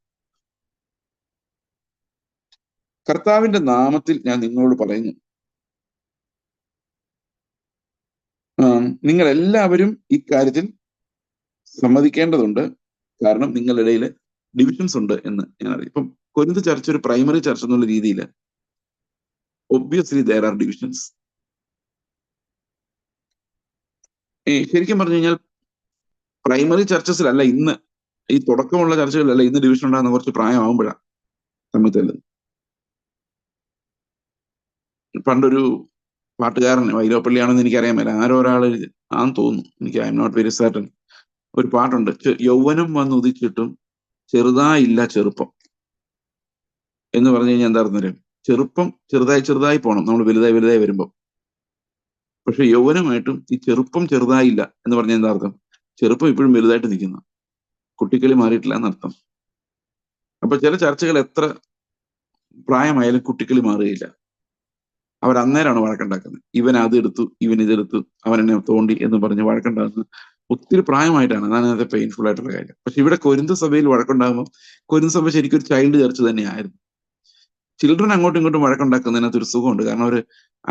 കർത്താവിന്റെ നാമത്തിൽ ഞാൻ നിങ്ങളോട് പറയുന്നു, നിങ്ങൾ എല്ലാവരും ഇക്കാര്യത്തിൽ സമ്മതിക്കേണ്ടതുണ്ട്, കാരണം നിങ്ങളുടെ ഇടയിൽ ഡിവിഷൻസ് ഉണ്ട് എന്ന് ഞാൻ അറിയാം. ഇപ്പം കൊരിന്ത് ചർച്ച ഒരു പ്രൈമറി ചർച്ച എന്നുള്ള രീതിയിൽ ഒബ്വിയസ്ലി there are divisions. ശരിക്കും പറഞ്ഞു കഴിഞ്ഞാൽ പ്രൈമറി ചർച്ചസിലല്ല ഇന്ന്, ഈ തുടക്കമുള്ള ചർച്ചകളിലല്ല ഇന്ന് ഡിവിഷൻ ഉണ്ടാകുന്ന, കുറച്ച് പ്രായമാകുമ്പോഴാണ് തമ്മിൽ തല്ലുന്നത്. പണ്ടൊരു പാട്ടുകാരൻ, വൈലോപ്പള്ളിയാണെന്ന് എനിക്കറിയാൻ മേല, ആരോ ഒരാൾ ആന്ന് തോന്നുന്നു, എനിക്ക് I am not very certain, ഒരു പാട്ടുണ്ട്, യൗവനം വന്ന് ഉദിച്ചിട്ടും ചെറുതായില്ല ചെറുപ്പം എന്ന് പറഞ്ഞു കഴിഞ്ഞാൽ എന്താ അർത്ഥം? ചെറുപ്പം ചെറുതായി ചെറുതായി പോകണം നമ്മൾ വലുതായി വലുതായി വരുമ്പോൾ. പക്ഷെ യൗവനമായിട്ടും ഈ ചെറുപ്പം ചെറുതായില്ല എന്ന് പറഞ്ഞാൽ എന്താ അർത്ഥം? ചെറുപ്പം ഇപ്പോഴും വലുതായിട്ട് നിൽക്കുന്നു, കുട്ടിക്കളി മാറിയിട്ടില്ല എന്നർത്ഥം. അപ്പൊ ചില ചർച്ചകൾ എത്ര പ്രായമായാലും കുട്ടിക്കളി മാറുകയില്ല. അവർ അന്നേരമാണ് വഴക്കുണ്ടാക്കുന്നത്. ഇവൻ അത് എടുത്തു, ഇവൻ ഇതെടുത്തു, അവൻ എന്നെ തോണ്ടി എന്ന് പറഞ്ഞ് വഴക്കുണ്ടാകുന്നത് ഒത്തിരി പ്രായമായിട്ടാണ്. അതാണ് അതിനകത്ത് പെയിൻഫുൾ ആയിട്ടുള്ള കാര്യം. പക്ഷെ ഇവിടെ കൊരിന്ത് സഭയിൽ വഴക്കുണ്ടാകുമ്പോൾ, കൊരിന്ത് സഭ ശരിക്കും ഒരു ചൈൽഡ് ചർച്ച് തന്നെയായിരുന്നു. ചിൽഡ്രൻ അങ്ങോട്ടും ഇങ്ങോട്ടും വഴക്കുണ്ടാക്കുന്നതിനകത്ത് ഒരു സുഖമുണ്ട്. കാരണം ഒരു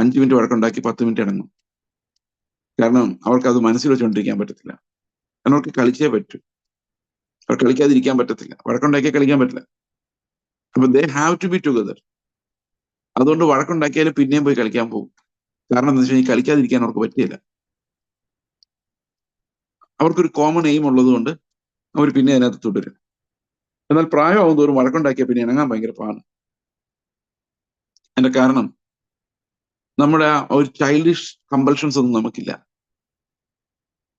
5 മിനിറ്റ് വഴക്കുണ്ടാക്കി 10 മിനിറ്റ് അടങ്ങും. കാരണം അവർക്ക് അത് മനസ്സിൽ വെച്ചുകൊണ്ടിരിക്കാൻ പറ്റത്തില്ല. കാരണം അവർക്ക് കളിച്ചേ പറ്റൂ, അവർ കളിക്കാതിരിക്കാൻ പറ്റത്തില്ല, വഴക്കുണ്ടാക്കിയാൽ കളിക്കാൻ പറ്റില്ല. അപ്പൊ they have to be together. അതുകൊണ്ട് വഴക്കുണ്ടാക്കിയാലും പിന്നെയും പോയി കളിക്കാൻ പോകും. കാരണം എന്താ വെച്ച് കഴിഞ്ഞാൽ കളിക്കാതിരിക്കാൻ അവർക്ക് പറ്റിയില്ല. അവർക്കൊരു കോമൺ എയിം ഉള്ളത് കൊണ്ട് അവർ പിന്നെ അതിനകത്ത് തുടരും. എന്നാൽ പ്രായമാകും തോറും വഴക്കുണ്ടാക്കിയാൽ പിന്നെ ഇണങ്ങാൻ ഭയങ്കര പാടാണ്. അതിന്റെ കാരണം നമ്മുടെ ആ ഒരു ചൈൽഡിഷ് കമ്പൽഷൻസ് ഒന്നും നമുക്കില്ല.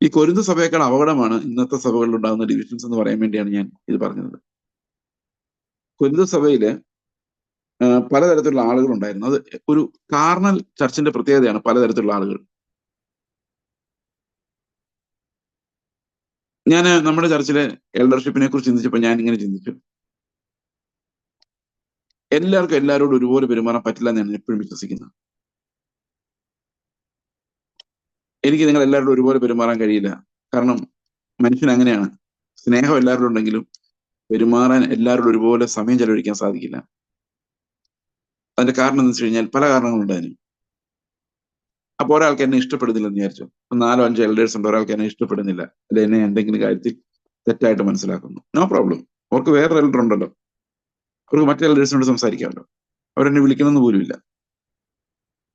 ഈ കൊരിന്ത് സഭയേക്കാൾ അപകടമാണ് ഇന്നത്തെ സഭകളിൽ ഉണ്ടാകുന്ന ഡിവിഷൻസ് എന്ന് പറയാൻ വേണ്ടിയാണ് ഞാൻ ഇത് പറഞ്ഞത്. കൊരിന്ത് സഭയില് പലതരത്തിലുള്ള ആളുകൾ ഉണ്ടായിരുന്നു. അത് ഒരു കാർണൽ ചർച്ചിന്റെ പ്രത്യേകതയാണ്, പലതരത്തിലുള്ള ആളുകൾ. ഞാൻ നമ്മുടെ ചർച്ചിലെ എൽഡർഷിപ്പിനെ കുറിച്ച് ചിന്തിച്ചപ്പോൾ ഞാൻ ഇങ്ങനെ ചിന്തിച്ചു, എല്ലാവർക്കും എല്ലാവരോടും ഒരുപോലെ പെരുമാറാൻ പറ്റില്ല എന്ന് ഞാൻ എപ്പോഴും വിശ്വസിക്കുന്നത്. എനിക്ക് നിങ്ങൾ എല്ലാവരോടും ഒരുപോലെ പെരുമാറാൻ കഴിയില്ല. കാരണം മനുഷ്യൻ അങ്ങനെയാണ്. സ്നേഹം എല്ലാവരോടും ഉണ്ടെങ്കിലും പെരുമാറാൻ എല്ലാവരോടും ഒരുപോലെ സമയം ചെലവഴിക്കാൻ സാധിക്കില്ല. അതിന്റെ കാരണം എന്ന് വെച്ച് കഴിഞ്ഞാൽ പല കാരണങ്ങളുണ്ട് അതിന്. അപ്പൊ ഒരാൾക്ക് എന്നെ ഇഷ്ടപ്പെടുന്നില്ലെന്ന് വിചാരിച്ചു, 4 5 എൽഡേഴ്സ് ഉണ്ട്, ഒരാൾക്ക് എന്നെ ഇഷ്ടപ്പെടുന്നില്ല, അല്ലെ എന്നെ എന്തെങ്കിലും കാര്യത്തിൽ തെറ്റായിട്ട് മനസ്സിലാക്കുന്നു, നോ പ്രോബ്ലം. അവർക്ക് വേറെ എൽഡർ ഉണ്ടല്ലോ, അവർക്ക് മറ്റേ എൽഡേഴ്സിനോട് സംസാരിക്കാമല്ലോ, അവരെന്നെ വിളിക്കണമെന്ന് പോലും ഇല്ല.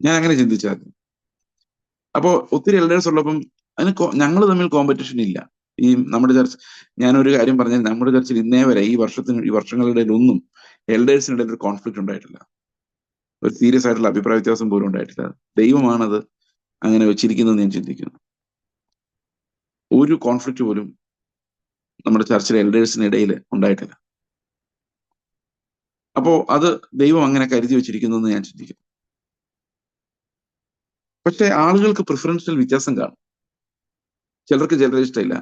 ഞാൻ അങ്ങനെ ചിന്തിച്ചാൽ. അപ്പോ ഒത്തിരി എൽഡേഴ്സ് ഉള്ളപ്പം അതിന് ഞങ്ങൾ തമ്മിൽ കോമ്പറ്റീഷൻ ഇല്ല. ഈ നമ്മുടെ ചർച്ച്, ഞാനൊരു കാര്യം പറഞ്ഞാൽ, നമ്മുടെ ചർച്ചിൽ ഇന്നേ വരെ ഈ വർഷങ്ങളുടെ ഒന്നും എൽഡേഴ്സിനിടയിൽ ഒരു കോൺഫ്ലിക്റ്റ് ഉണ്ടായിട്ടില്ല. ഒരു സീരിയസ് ആയിട്ടുള്ള അഭിപ്രായ വ്യത്യാസം പോലും ഉണ്ടായിട്ടില്ല. ദൈവമാണത് അങ്ങനെ വെച്ചിരിക്കുന്നത് ഞാൻ ചിന്തിക്കുന്നു. ഒരു കോൺഫ്ലിക്റ്റ് പോലും നമ്മുടെ ചർച്ചിലെ എൽഡേഴ്സിനിടയിൽ ഉണ്ടായിട്ടില്ല. അപ്പോ അത് ദൈവം അങ്ങനെ കരുതി വെച്ചിരിക്കുന്നു എന്ന് ഞാൻ ചിന്തിക്കുന്നു. പക്ഷെ ആളുകൾക്ക് പ്രിഫറൻഷ്യൽ വ്യത്യാസം കാണും. ചിലർക്ക് ചിലരെ ഇഷ്ടമില്ല.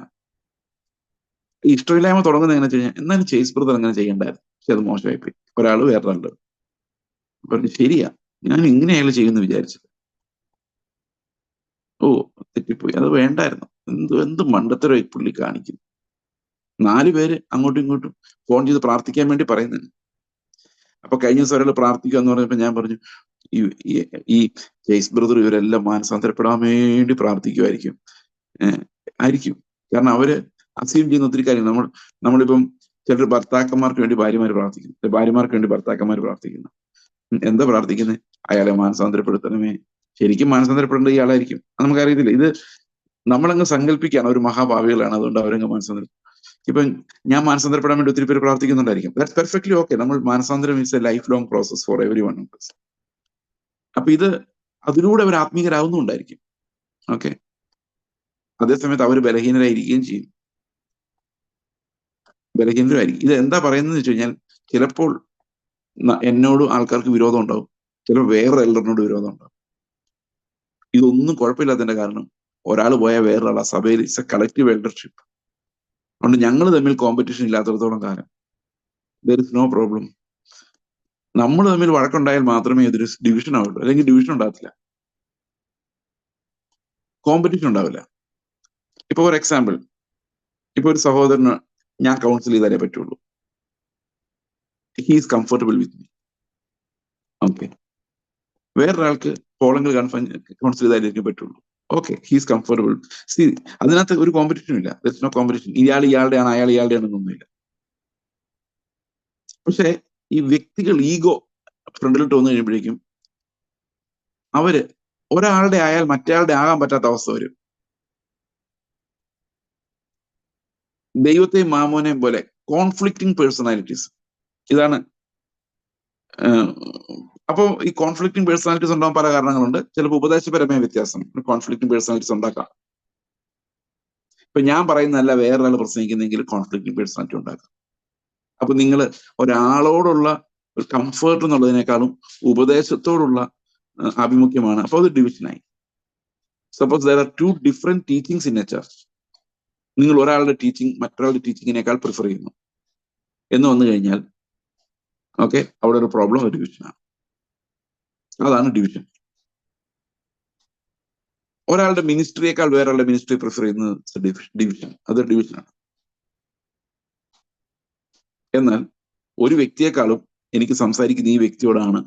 ഈ ഇഷ്ടമില്ലായ്മ തുടങ്ങുന്നത് എങ്ങനെ വെച്ച് കഴിഞ്ഞാൽ, എന്നാലും ചേസ് ബ്രദർ അങ്ങനെ ചെയ്യണ്ടായിരുന്നു, പക്ഷെ അത് മോശമായിപ്പോയി, ഒരാൾ വേറൊരാളുണ്ട് പറഞ്ഞു, ശരിയാ ഞാൻ ഇങ്ങനെയായാലും ചെയ്യുമെന്ന് വിചാരിച്ചത്, ഓ തെറ്റിപ്പോയി, അത് വേണ്ടായിരുന്നു, എന്ത് മണ്ടത്തരം ഈ പുള്ളി കാണിക്കുന്നു. 4 പേര് അങ്ങോട്ടും ഇങ്ങോട്ടും ഫോൺ ചെയ്ത് പ്രാർത്ഥിക്കാൻ വേണ്ടി പറയുന്നുണ്ട്. അപ്പൊ കഴിഞ്ഞ ദിവസം ഒരാൾ പ്രാർത്ഥിക്കുക എന്ന് പറഞ്ഞപ്പോ ഞാൻ പറഞ്ഞു, ഈ ഈ- ഈ ജെയ്സ് ബ്രദർ ഇവരെല്ലാം മാനസാന്തരപ്പെടാൻ വേണ്ടി പ്രാർത്ഥിക്കുമായിരിക്കും. ആയിരിക്കും. കാരണം അവര് അസ്യൂം ചെയ്യുന്ന ഒത്തിരി കാര്യങ്ങൾ. നമ്മളിപ്പം ചിലർ ഭർത്താക്കന്മാർക്ക് വേണ്ടി ഭാര്യമാർ പ്രാർത്ഥിക്കുന്നു, ഭാര്യമാർക്ക് വേണ്ടി ഭർത്താക്കന്മാർ പ്രാർത്ഥിക്കുന്നു. എന്താ പ്രാർത്ഥിക്കുന്നത്? അയാളെ മാനസാന്തരപ്പെടുത്തണമേ. ശരിക്കും മാനസാന്തരപ്പെടേണ്ട ഇയാളായിരിക്കും, അത് നമുക്കറിയത്തില്ല. ഇത് നമ്മളങ്ങ് സങ്കല്പിക്കുകയാണ് ഒരു മഹാഭാവികളാണ്, അതുകൊണ്ട് അവരങ്ങ് മാനസാന്തരം. ഇപ്പൊ ഞാൻ മാനസാന്തരപ്പെടാൻ വേണ്ടി ഒത്തിരി പേര് പ്രാർത്ഥിക്കുന്നുണ്ടായിരിക്കും. That's perfectly okay. നമ്മൾ മാനസാന്തരം is A life long process for every one of us. അപ്പൊ ഇത് അതിലൂടെ അവർ ആത്മീയരാകുന്നുണ്ടായിരിക്കും. ഓക്കെ. അതേസമയത്ത് അവർ ബലഹീനരായിരിക്കുകയും ചെയ്യും, ബലഹീനരായിരിക്കും. ഇത് എന്താ പറയുന്നത് വെച്ച് കഴിഞ്ഞാൽ, ചിലപ്പോൾ എന്നോട് ആൾക്കാർക്ക് വിരോധം ഉണ്ടാവും, ചിലപ്പോൾ വേറെ എൽഡറിനോട് വിരോധം ഉണ്ടാവും. ഇതൊന്നും കുഴപ്പമില്ലാത്തതിന്റെ കാരണം, ഒരാൾ പോയാൽ വേറൊരാൾ ആ സഭയിൽ ഇറ്റ്സ് എ കളക്റ്റീവ് എൽഡർഷിപ്പ്. അതുകൊണ്ട് ഞങ്ങൾ തമ്മിൽ കോമ്പറ്റീഷൻ ഇല്ലാത്തടത്തോളം കാലം ദർ ഇസ് നോ പ്രോബ്ലം. നമ്മൾ തമ്മിൽ വഴക്കുണ്ടായാൽ മാത്രമേ ഇതൊരു ഡിവിഷൻ ആവുള്ളൂ, അല്ലെങ്കിൽ ഡിവിഷൻ ഉണ്ടാകത്തില്ല, കോമ്പറ്റീഷൻ ഉണ്ടാവില്ല. ഇപ്പൊ ഫോർ എക്സാമ്പിൾ, ഇപ്പൊ ഒരു സഹോദരന് ഞാൻ കൗൺസിൽ ചെയ്താലേ പറ്റുള്ളൂ, he is comfortable with me. Okay. വേറൊരാൾക്ക് പോളങ്ങൾ കൗൺസിൽ ചെയ്താലേ പറ്റുള്ളൂ, ഓക്കെ, ഹീസ് കംഫർട്ടബിൾ. സി, അതിനകത്ത് ഒരു കോമ്പറ്റീഷൻ ഇല്ല, ദർസ് നോ കോമ്പറ്റീഷൻ. ഇയാൾ ഇയാളുടെ ആണ്, അയാൾ ഇയാളുടെ ആണെന്നൊന്നുമില്ല. പക്ഷെ ഈ വ്യക്തികൾ ഈഗോ ഫ്രണ്ടിലിട്ട് വന്നു കഴിയുമ്പോഴേക്കും അവര് ഒരാളുടെ ആയാൽ മറ്റേയാളുടെ ആകാൻ പറ്റാത്ത അവസ്ഥ വരും. ദൈവത്തെയും മാമോനെയും പോലെ കോൺഫ്ലിക്റ്റിംഗ് പേഴ്സണാലിറ്റീസ്. ഇതാണ്. അപ്പോ ഈ കോൺഫ്ലിക്റ്റിംഗ് പേഴ്സണാലിറ്റീസ് ഉണ്ടാകാൻ പല കാരണങ്ങളുണ്ട്. ചിലപ്പോൾ ഉപദേശപരമായ വ്യത്യാസം കോൺഫ്ലിക്റ്റിംഗ് പേഴ്സണാലിറ്റീസ് ഉണ്ടാക്കാം. ഇപ്പൊ ഞാൻ പറയുന്നതല്ല വേറൊരാൾ പ്രസംഗിക്കുന്നെങ്കിൽ കോൺഫ്ലിക്റ്റിംഗ് പേഴ്സണാലിറ്റി ഉണ്ടാക്കാം. അപ്പൊ നിങ്ങൾ ഒരാളോടുള്ള ഒരു കംഫേർട്ട് എന്നുള്ളതിനേക്കാളും ഉപദേശത്തോടുള്ള ആഭിമുഖ്യമാണ്. അപ്പൊ അത് ഡിവിഷനായി. Suppose there are 2 different teachings in a church, നിങ്ങൾ ഒരാളുടെ ടീച്ചിങ് മറ്റൊരാളുടെ ടീച്ചിങ്ങിനേക്കാൾ പ്രിഫർ ചെയ്യുന്നു എന്ന് വന്നു കഴിഞ്ഞാൽ, ഓക്കെ, അവിടെ ഒരു പ്രോബ്ലം, ഒരു ഡിവിഷനാണ്. അതാണ് ഡിവിഷൻ. ഒരാളുടെ മിനിസ്ട്രിയേക്കാൾ വേറൊരാളുടെ മിനിസ്ട്രി പ്രിഫർ ചെയ്യുന്നത് ഡിവിഷൻ, അത് ഡിവിഷനാണ്. എന്നാൽ ഒരു വ്യക്തിയെക്കാളും എനിക്ക് സംസാരിക്കുന്ന ഈ വ്യക്തിയോടാണ്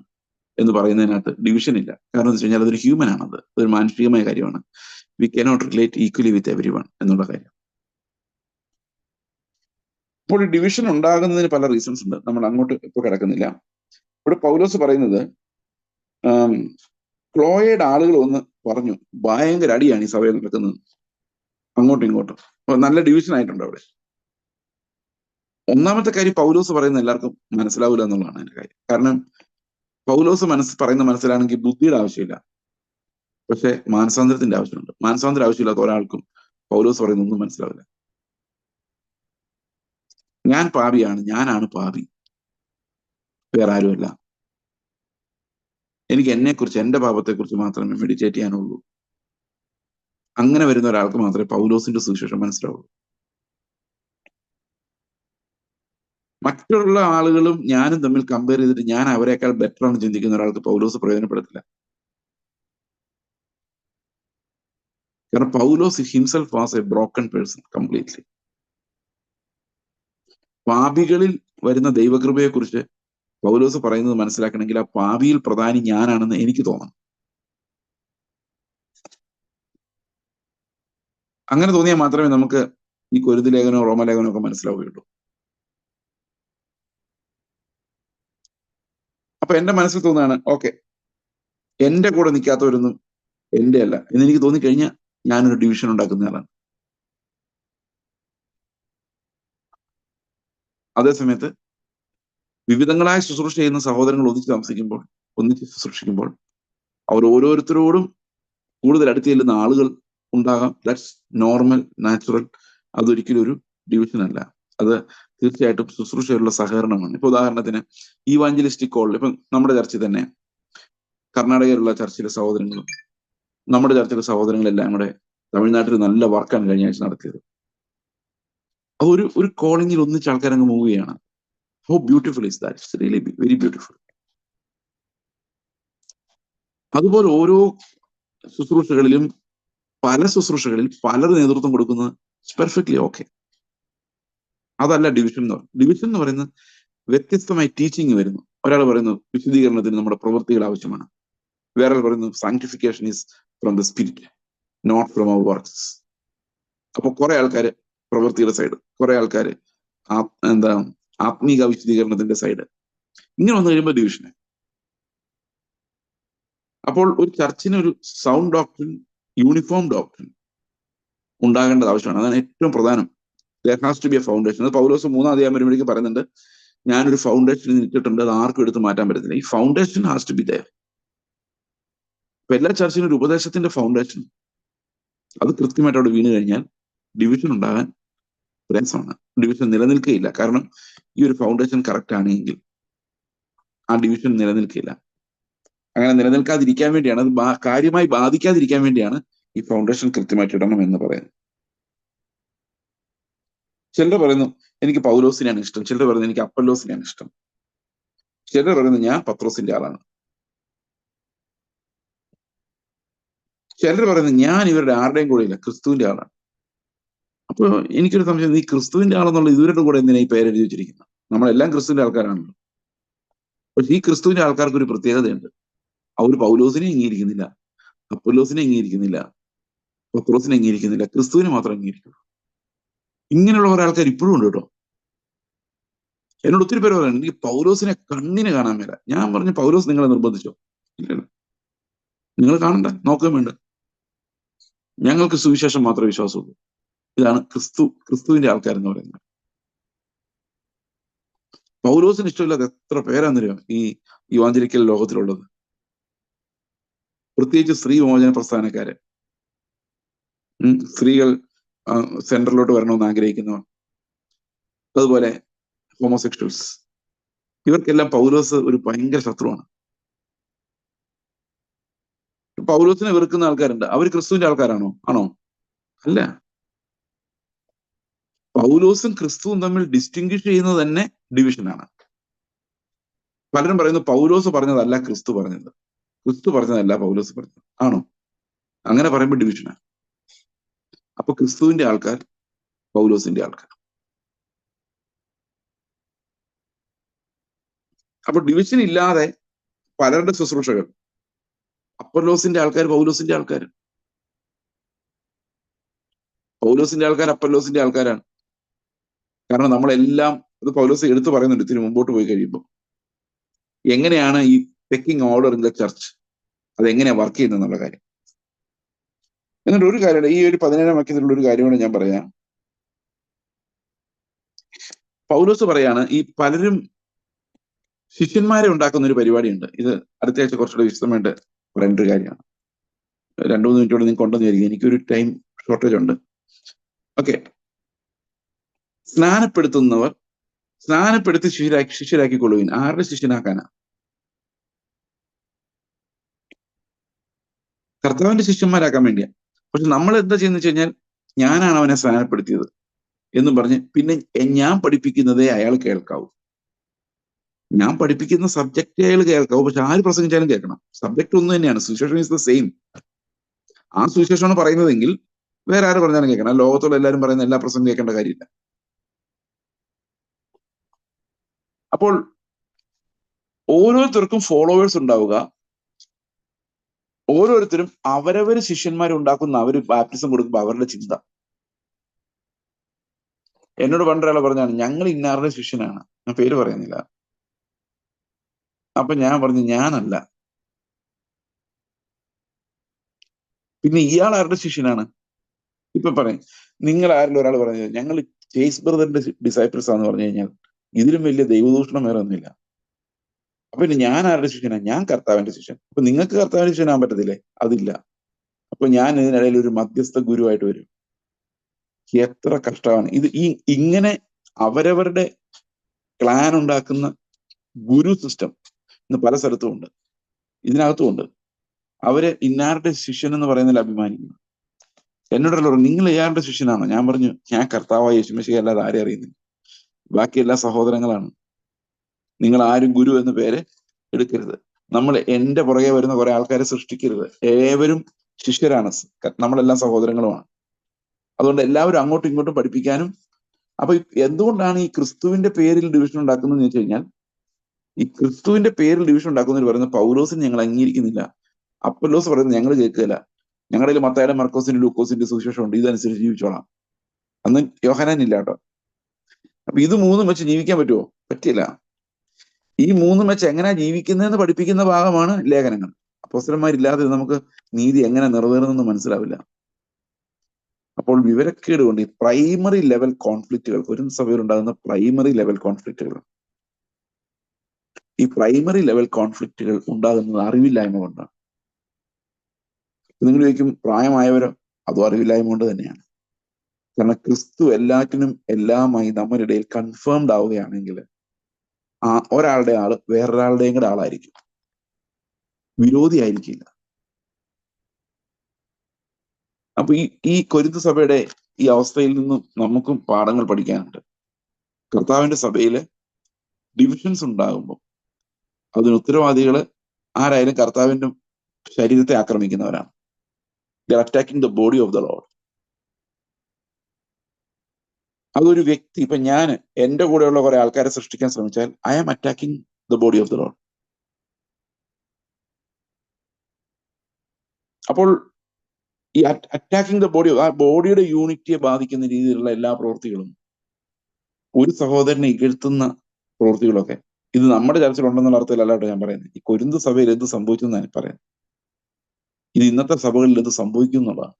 എന്ന് പറയുന്നതിനകത്ത് ഡിവിഷൻ ഇല്ല. കാരണം എന്ന് വെച്ച് കഴിഞ്ഞാൽ അതൊരു ഹ്യൂമൻ ആണ്, അതൊരു മാനുഷികമായ കാര്യമാണ്. We cannot relate equally with every one എന്നുള്ള കാര്യം. ഇപ്പോൾ ഡിവിഷൻ ഉണ്ടാകുന്നതിന് പല റീസൺസ് ഉണ്ട്, നമ്മൾ അങ്ങോട്ട് ഇപ്പോൾ കിടക്കുന്നില്ല. ഇവിടെ പൗലോസ് പറയുന്നത്, ക്ലോയയുടെ ആളുകൾ ഒന്ന് പറഞ്ഞു, ഭയങ്കര അടിയാണ് ഈ സഭയിൽ നടക്കുന്നത്, അങ്ങോട്ടും ഇങ്ങോട്ടും നല്ല ഡിവിഷൻ ആയിട്ടുണ്ട് അവിടെ. ഒന്നാമത്തെ കാര്യം, പൗലോസ് പറയുന്ന എല്ലാവർക്കും മനസ്സിലാവില്ല എന്നുള്ളതാണ് അതിന്റെ കാര്യം. കാരണം പൗലോസ് പറയുന്ന മനസ്സിലാണെങ്കിൽ ബുദ്ധിയുടെ ആവശ്യമില്ല, പക്ഷെ മാനസാന്തരത്തിന്റെ ആവശ്യമുണ്ട്. മാനസാന്തരം ആവശ്യമില്ലാത്ത ഒരാൾക്കും പൗലോസ് പറയുന്ന ഒന്നും മനസ്സിലാവില്ല. ഞാൻ പാപിയാണ്, ഞാനാണ് പാപി, വേറെ ആരുമല്ല. എനിക്ക് എന്നെക്കുറിച്ച്, എന്റെ പാപത്തെക്കുറിച്ച് മാത്രമേ മെഡിറ്റേറ്റ് ചെയ്യാനുള്ളൂ. അങ്ങനെ വരുന്ന ഒരാൾക്ക് മാത്രമേ പൗലോസിന്റെ സുവിശേഷം മനസ്സിലാവുള്ളൂ. മറ്റുള്ള ആളുകളും ഞാനും തമ്മിൽ കമ്പയർ ചെയ്തിട്ട് ഞാൻ അവരെക്കാൾ ബെറ്റർ ആണ് ചിന്തിക്കുന്ന ഒരാൾക്ക് പൗലോസ് പ്രയോജനപ്പെടത്തില്ല. കാരണം Paulos himself was a broken person completely. പാപികളിൽ വരുന്ന ദൈവകൃപയെ കുറിച്ച് പൗലോസ് പറയുന്നത് മനസ്സിലാക്കണമെങ്കിൽ ആ പാപിയിൽ പ്രധാനി ഞാനാണെന്ന് എനിക്ക് തോന്നണം. അങ്ങനെ തോന്നിയാൽ മാത്രമേ നമുക്ക് ഈ കൊരിന്ത് ലേഖനോ റോമലേഖനോ ഒക്കെ മനസ്സിലാവുകയുള്ളൂ. അപ്പൊ എന്റെ മനസ്സിൽ തോന്നുകയാണ്, ഓക്കെ, എന്റെ കൂടെ നിൽക്കാത്തവരൊന്നും എന്റെ അല്ല എന്ന് എനിക്ക് തോന്നിക്കഴിഞ്ഞാൽ ഞാനൊരു ഡിവിഷൻ ഉണ്ടാക്കുന്നയാളാണ്. അതേസമയത്ത് വിവിധങ്ങളായ ശുശ്രൂഷ ചെയ്യുന്ന സഹോദരങ്ങൾ ഒന്നിച്ച് ശുശ്രൂഷിക്കുമ്പോൾ അവർ ഓരോരുത്തരോടും കൂടുതൽ അടുത്ത് ചെല്ലുന്ന ആളുകൾ ഉണ്ടാകാം. That's normal, natural. അതൊരിക്കലും ഒരു ഡിവിഷൻ അല്ല. അത് തീർച്ചയായിട്ടും ശുശ്രൂഷയുള്ള സഹകരണമാണ്. ഇപ്പൊ ഉദാഹരണത്തിന് ഈവാഞ്ചലിസ്റ്റിക് കോളിൽ, ഇപ്പൊ നമ്മുടെ ചർച്ചിൽ തന്നെ കർണാടകയിലുള്ള ചർച്ചിലെ സഹോദരങ്ങളും നമ്മുടെ ചർച്ചിലെ സഹോദരങ്ങളെല്ലാം കൂടെ തമിഴ്നാട്ടിൽ നല്ല വർക്കാണ് കഴിഞ്ഞ ആഴ്ച നടത്തിയത്. ഒരു കോളിങ്ങിൽ ഒന്നിച്ച് ആൾക്കാരങ്ങ് മൂവ് ചെയ്യാണ്. How beautiful is that? It's really very beautiful. അതുപോലെ ഓരോ ശുശ്രൂഷകളിലും പല ശുശ്രൂഷകളിൽ പലർ നേതൃത്വം കൊടുക്കുന്നത് പെർഫെക്റ്റ്ലി ഓക്കെ. അതല്ല ഡിവിഷൻ എന്ന് പറയുന്നത്. ഡിവിഷൻ എന്ന് പറയുന്നത് വ്യത്യസ്തമായി ടീച്ചിങ് വരുന്നു. ഒരാൾ പറയുന്നു വിശദീകരണത്തിന് നമ്മുടെ പ്രവൃത്തികൾ ആവശ്യമാണ്, വേറെ പറയുന്നു sanctification is from the spirit not from our works. അപ്പൊ കുറെ ആൾക്കാര് പ്രവൃത്തിയുടെ സൈഡ്, കുറെ ആൾക്കാര് ആത്മീക വിശദീകരണത്തിന്റെ സൈഡ്. ഇങ്ങനെ വന്നു കഴിയുമ്പോൾ ഡിവിഷന്. അപ്പോൾ ഒരു ചർച്ചിന് ഒരു സൗണ്ട് ഡോക്ട്രിൻ, യൂണിഫോം ഡോക്ട്രിൻ ഉണ്ടാകേണ്ടത് ആവശ്യമാണ്. അതാണ് ഏറ്റവും പ്രധാനം. There has to be a foundation. അത് പൗലോസ് 3-ാം അധ്യായം വരുമ്പോഴേക്കും പറയുന്നുണ്ട്, ഞാനൊരു ഫൗണ്ടേഷൻ ഇട്ടിട്ടുണ്ട്, അത് ആർക്കും എടുത്ത് മാറ്റാൻ പറ്റത്തില്ല. ഈ foundation has to be there. ഇപ്പൊ എല്ലാ ചർച്ചിനും ഒരു ഉപദേശത്തിന്റെ ഫൗണ്ടേഷൻ, അത് കൃത്യമായിട്ട് അവിടെ വീണ് കഴിഞ്ഞാൽ ഡിവിഷൻ ഉണ്ടാകാൻ പ്രയാസമാണ്. ഡിവിഷൻ നിലനിൽക്കുകയില്ല. കാരണം ഈ ഒരു ഫൗണ്ടേഷൻ കറക്റ്റ് ആണെങ്കിൽ ആ ഡിവിഷൻ നിലനിൽക്കില്ല. അങ്ങനെ നിലനിൽക്കാതിരിക്കാൻ വേണ്ടിയാണ്, അത് കാര്യമായി ബാധിക്കാതിരിക്കാൻ വേണ്ടിയാണ് ഈ ഫൗണ്ടേഷൻ കൃത്യമായിട്ട് ഇടണം എന്ന് പറയുന്നത്. ചിലർ പറയുന്നു എനിക്ക് പൗലോസിനെയാണ് ഇഷ്ടം, ചിലർ പറയുന്നു എനിക്ക് അപ്പല്ലോസിനെയാണ് ഇഷ്ടം, ചിലർ പറയുന്നു ഞാൻ പത്രോസിന്റെ ആളാണ്, ചിലർ പറയുന്നു ഞാൻ ഇവരുടെ ആരുടെയും കൂടെ ഇല്ല, ക്രിസ്തുവിന്റെ ആളാണ്. അപ്പൊ എനിക്കൊരു സംശയം, ഈ ക്രിസ്തുവിന്റെ ആളെന്നുള്ള ഇവരുടെ കൂടെ എന്തിനാ ഈ പേരെഴുതി വെച്ചിരിക്കുന്നത്? നമ്മളെല്ലാം ക്രിസ്തുവിന്റെ ആൾക്കാരാണല്ലോ. പക്ഷെ ഈ ക്രിസ്തുവിന്റെ ആൾക്കാർക്ക് ഒരു പ്രത്യേകതയുണ്ട്. അവർ പൗലോസിനെ അംഗീകരിക്കുന്നില്ല, അപ്പൊല്ലോസിനെ അംഗീകരിക്കുന്നില്ല, പത്രോസിനെ അംഗീകരിക്കുന്നില്ല, ക്രിസ്തുവിനെ മാത്രം അംഗീകരിക്കുന്നു. ഇങ്ങനെയുള്ള കുറെ ആൾക്കാർ ഇപ്പോഴും ഉണ്ട് കേട്ടോ. എന്നോട് ഒത്തിരി പേര് പറയുന്നത് എനിക്ക് പൗലോസിനെ കണ്ണിന് കാണാൻ മേല. ഞാൻ പറഞ്ഞു, പൗലോസ് നിങ്ങളെ നിർബന്ധിച്ചോ? ഇല്ലല്ലോ, നിങ്ങൾ കാണണ്ട, നോക്കുകയും വേണ്ട. ഞങ്ങൾക്ക് സുവിശേഷം മാത്രമേ വിശ്വാസമുള്ളൂ. ഇതാണ് ക്രിസ്തുവിന്റെ ആൾക്കാരെന്ന് പറയുന്നത്. പൗലോസിന് ഇഷ്ടമില്ലാതെ എത്ര പേരാന്നറിയോ ഈ ഇവാഞ്ചലിക്കൽ ലോകത്തിലുള്ളത്? പ്രത്യേകിച്ച് സ്ത്രീ വിമോചന പ്രസ്ഥാനക്കാര്, സ്ത്രീകൾ സെന്ററിലോട്ട് വരണമെന്ന് ആഗ്രഹിക്കുന്നവർ, അതുപോലെ ഹോമോസെക്ഷൽസ്, ഇവർക്കെല്ലാം പൗലോസ് ഒരു ഭയങ്കര ശത്രുവാണ്. പൗലോസിനെ വെറുക്കുന്ന ആൾക്കാരുണ്ട്. അവർ ക്രിസ്തുവിന്റെ ആൾക്കാരാണോ? ആണോ? അല്ല. പൗലോസും ക്രിസ്തുവും തമ്മിൽ ഡിസ്റ്റിങ്വിഷ് ചെയ്യുന്നത് തന്നെ ഡിവിഷനാണ്. പലരും പറയുന്നു പൗലോസ് പറഞ്ഞതല്ല ക്രിസ്തു പറഞ്ഞത്, ക്രിസ്തു പറഞ്ഞതല്ല പൗലോസ് പറഞ്ഞത്. ആണോ? അങ്ങനെ പറയുമ്പോൾ ഡിവിഷനാണ്. അപ്പൊ ക്രിസ്തുവിന്റെ ആൾക്കാർ, പൗലോസിന്റെ ആൾക്കാർ. അപ്പൊ ഡിവിഷൻ ഇല്ലാതെ പലരുടെ ശുശ്രൂഷകൾ, അപ്പൊല്ലോസിന്റെ ആൾക്കാർ, പൗലോസിന്റെ ആൾക്കാർ, പൗലോസിന്റെ ആൾക്കാർ അപ്പൊല്ലോസിന്റെ ആൾക്കാരാണ്. കാരണം നമ്മളെല്ലാം, അത് പൗലോസ് എടുത്തു പറയുന്നുണ്ട് ഇത്തിരി മുമ്പോട്ട് പോയി കഴിയുമ്പോൾ, എങ്ങനെയാണ് ഈ pecking order in the church അതെങ്ങനെയാ വർക്ക് ചെയ്യുന്നത് എന്നുള്ള കാര്യം. എന്നിട്ട് ഒരു കാര്യമാണ്, ഈ ഒരു 17-ാം വാക്യത്തിലുള്ള ഒരു കാര്യമാണ് ഞാൻ പറയാം. പൗലോസ് പറയാണ്, ഈ പലരും ശിഷ്യന്മാരെ ഉണ്ടാക്കുന്ന ഒരു പരിപാടിയുണ്ട്. ഇത് അടുത്ത ആഴ്ച കുറച്ചുകൂടെ വിശദമായിട്ട് പറയേണ്ട ഒരു കാര്യമാണ്. 2-3 മിനിറ്റോടെ നിങ്ങൾക്ക് കൊണ്ടുവന്ന് വിചാരിക്കും, എനിക്കൊരു ടൈം ഷോർട്ടേജ് ഉണ്ട്. ഓക്കെ. സ്നാനപ്പെടുത്തുന്നവർ സ്നാനപ്പെടുത്തി ശിഷ്യരാക്കിക്കൊള്ളുവിൻ. ആരുടെ ശിഷ്യനാക്കാനാ? കർത്താവിന്റെ ശിഷ്യന്മാരാക്കാൻ വേണ്ടിയാ. പക്ഷെ നമ്മൾ എന്താ ചെയ്യുന്ന വെച്ച് കഴിഞ്ഞാൽ, ഞാനാണ് അവനെ സ്നാനപ്പെടുത്തിയത്, എന്നും പറഞ്ഞ് പിന്നെ ഞാൻ പഠിപ്പിക്കുന്നതേ അയാൾ കേൾക്കാവൂ. ഞാൻ പഠിപ്പിക്കുന്ന സബ്ജക്റ്റ് അയാൾ കേൾക്കാവൂ, പക്ഷെ ആര് പ്രസംഗിച്ചാലും കേൾക്കണം. സബ്ജക്ട് ഒന്ന് തന്നെയാണ്, സുവിശേഷം ഈസ് ദ സെയിം. ആ സുവിശേഷമാണ് പറയുന്നതെങ്കിൽ വേറെ ആര് പറഞ്ഞാലും കേൾക്കണം. ലോകത്തുള്ള എല്ലാവരും പറയുന്ന എല്ലാ പ്രസംഗം കേൾക്കേണ്ട കാര്യമില്ല. അപ്പോൾ ഓരോരുത്തർക്കും ഫോളോവേഴ്സ് ഉണ്ടാവുക, ഓരോരുത്തരും അവരവര് ശിഷ്യന്മാരുണ്ടാക്കുന്ന, അവര് ബാപ്റ്റിസം കൊടുക്കുമ്പോൾ അവരുടെ ചിന്ത. എന്നോട് പണ്ടൊരാളെ പറഞ്ഞാണ്, ഞങ്ങൾ ഇന്നാരുടെ ശിഷ്യനാണ്, ഞാൻ പേര് പറയുന്നില്ല. അപ്പൊ ഞാൻ പറഞ്ഞു, ഞാനല്ല. പിന്നെ ഇയാൾ ആരുടെ ശിഷ്യനാണ്? ഇപ്പൊ പറയും, നിങ്ങൾ ആരിലും ഒരാൾ പറഞ്ഞു ഞങ്ങൾ ചേസ് ബ്രദറിന്റെ ഡിസൈപ്പിൾസ് ആണെന്ന് പറഞ്ഞു കഴിഞ്ഞാൽ ഇതിലും വലിയ ദൈവദൂഷണം വേറെ ഒന്നുമില്ല. അപ്പൊ പിന്നെ ഞാൻ ആരുടെ ശിഷ്യനാണ്? ഞാൻ കർത്താവിന്റെ ശിഷ്യൻ. അപ്പൊ നിങ്ങൾക്ക് കർത്താവിന്റെ ശിഷ്യനാകാൻ പറ്റത്തില്ലേ? അതില്ല. അപ്പൊ ഞാൻ ഇതിനിടയിൽ ഒരു മധ്യസ്ഥ ഗുരുവായിട്ട് വരും. എത്ര കഷ്ടമാണ് ഇത്! ഇങ്ങനെ അവരവരുടെ പ്ലാൻ ഉണ്ടാക്കുന്ന ഗുരു സിസ്റ്റം ഇന്ന് പല സ്ഥലത്തും ഉണ്ട്, ഇതിനകത്തും ഉണ്ട്. അവര് ഇന്നാരുടെ ശിഷ്യൻ എന്ന് പറയുന്നതിൽ അഭിമാനിക്കുന്നു. എന്നോടല്ലോ പറഞ്ഞു, നിങ്ങൾ ഇയാളുടെ ശിഷ്യനാണോ? ഞാൻ പറഞ്ഞു, ഞാൻ കർത്താവായ യേശുമശിഹയെ അല്ലാതെ ആരെ അറിയുന്നില്ല, ബാക്കി എല്ലാ സഹോദരങ്ങളാണ്. നിങ്ങൾ ആരും ഗുരു എന്ന പേര് എടുക്കരുത്. നമ്മൾ എന്റെ പുറകെ വരുന്ന കുറെ ആൾക്കാരെ സൃഷ്ടിക്കരുത്. ഏവരും ശിഷ്യരാണ്, നമ്മളെല്ലാം സഹോദരങ്ങളുമാണ്. അതുകൊണ്ട് എല്ലാവരും അങ്ങോട്ടും ഇങ്ങോട്ടും പഠിപ്പിക്കാനും. അപ്പൊ എന്തുകൊണ്ടാണ് ഈ ക്രിസ്തുവിന്റെ പേരിൽ ഡിവിഷൻ ഉണ്ടാക്കുന്നതെന്ന് വെച്ച് കഴിഞ്ഞാൽ, ഈ ക്രിസ്തുവിന്റെ പേരിൽ ഡിവിഷൻ ഉണ്ടാക്കുന്നവർ പറയുന്നത് പൗലോസിന് ഞങ്ങൾ അംഗീകരിക്കുന്നില്ല, അപ്പൊല്ലോസ് പറയുന്നത് ഞങ്ങൾ കേൾക്കുകയില്ല, ഞങ്ങളുടെ കയ്യിൽ മത്തായിയുടെ മർക്കോസിന്റെ ലൂക്കോസിന്റെ സുവിശേഷം ഉണ്ട്, ഇതനുസരിച്ച് ജീവിച്ചോളാം. അന്ന് യോഹന്നാൻ ഇല്ല കേട്ടോ. അപ്പൊ ഇത് മൂന്നും വെച്ച് ജീവിക്കാൻ പറ്റുമോ? പറ്റില്ല. ഈ മൂന്നും വെച്ച് എങ്ങനെയാ ജീവിക്കുന്നതെന്ന് പഠിപ്പിക്കുന്ന ഭാഗമാണ് ലേഖനങ്ങൾ. അപ്പോസ്തലന്മാരില്ലാതെ നമുക്ക് നീതി എങ്ങനെ നിറവേറുന്നെന്ന് മനസ്സിലാവില്ല. അപ്പോൾ വിവരക്കേട് കൊണ്ട് ഈ പ്രൈമറി ലെവൽ കോൺഫ്ലിക്റ്റുകൾ, കൊരിന്ത് സഭയിൽ ഉണ്ടാകുന്ന പ്രൈമറി ലെവൽ കോൺഫ്ലിക്റ്റുകൾ, ഈ പ്രൈമറി ലെവൽ കോൺഫ്ലിക്റ്റുകൾ ഉണ്ടാകുന്നത് അറിവില്ലായ്മ കൊണ്ടാണ്. നിങ്ങൾ ചോദിക്കും, പ്രായമായവരോ? അതും അറിവില്ലായ്മ കൊണ്ട് തന്നെയാണ്. കാരണം ക്രിസ്തു എല്ലാറ്റിനും എല്ലാമായി നമ്മുടെ ഇടയിൽ കൺഫേംഡ് ആവുകയാണെങ്കിൽ ഒരാളുടെ ആള് വേറൊരാളുടെയും കൂടെ ആളായിരിക്കും, വിരോധി ആയിരിക്കില്ല. അപ്പൊ ഈ കൊരിന്ത് സഭയുടെ ഈ അവസ്ഥയിൽ നിന്നും നമുക്കും പാഠങ്ങൾ പഠിക്കാനുണ്ട്. കർത്താവിന്റെ സഭയില് ഡിവിഷൻസ് ഉണ്ടാകുമ്പോൾ അതിന് ഉത്തരവാദികള് ആരായാലും കർത്താവിന്റെ ശരീരത്തെ ആക്രമിക്കുന്നവരാണ്. They are attacking the body of the lord. അതൊരു വ്യക്തി, ഇപ്പൊ ഞാൻ എന്റെ കൂടെയുള്ള കുറെ ആൾക്കാരെ സൃഷ്ടിക്കാൻ ശ്രമിച്ചാൽ I am attacking the body of the Lord. അപ്പോൾ ഈ അറ്റാക്കിംഗ് ദ ബോഡി, ആ ബോഡിയുടെ യൂണിറ്റിയെ ബാധിക്കുന്ന രീതിയിലുള്ള എല്ലാ പ്രവൃത്തികളും, ഒരു സഹോദരനെ ഇകഴ്ത്തുന്ന പ്രവൃത്തികളൊക്കെ, ഇത് നമ്മുടെ ചർച്ചയിലുണ്ടെന്നുള്ള അർത്ഥത്തിലല്ല കേട്ടോ ഞാൻ പറയുന്നത്. ഈ കൊരിന്ത് സഭയിൽ എന്ത് സംഭവിച്ചു എന്നാണ് പറയുന്നത്. ഇത് ഇന്നത്തെ സഭകളിൽ എന്ത് സംഭവിക്കും എന്നുള്ളതാണ്.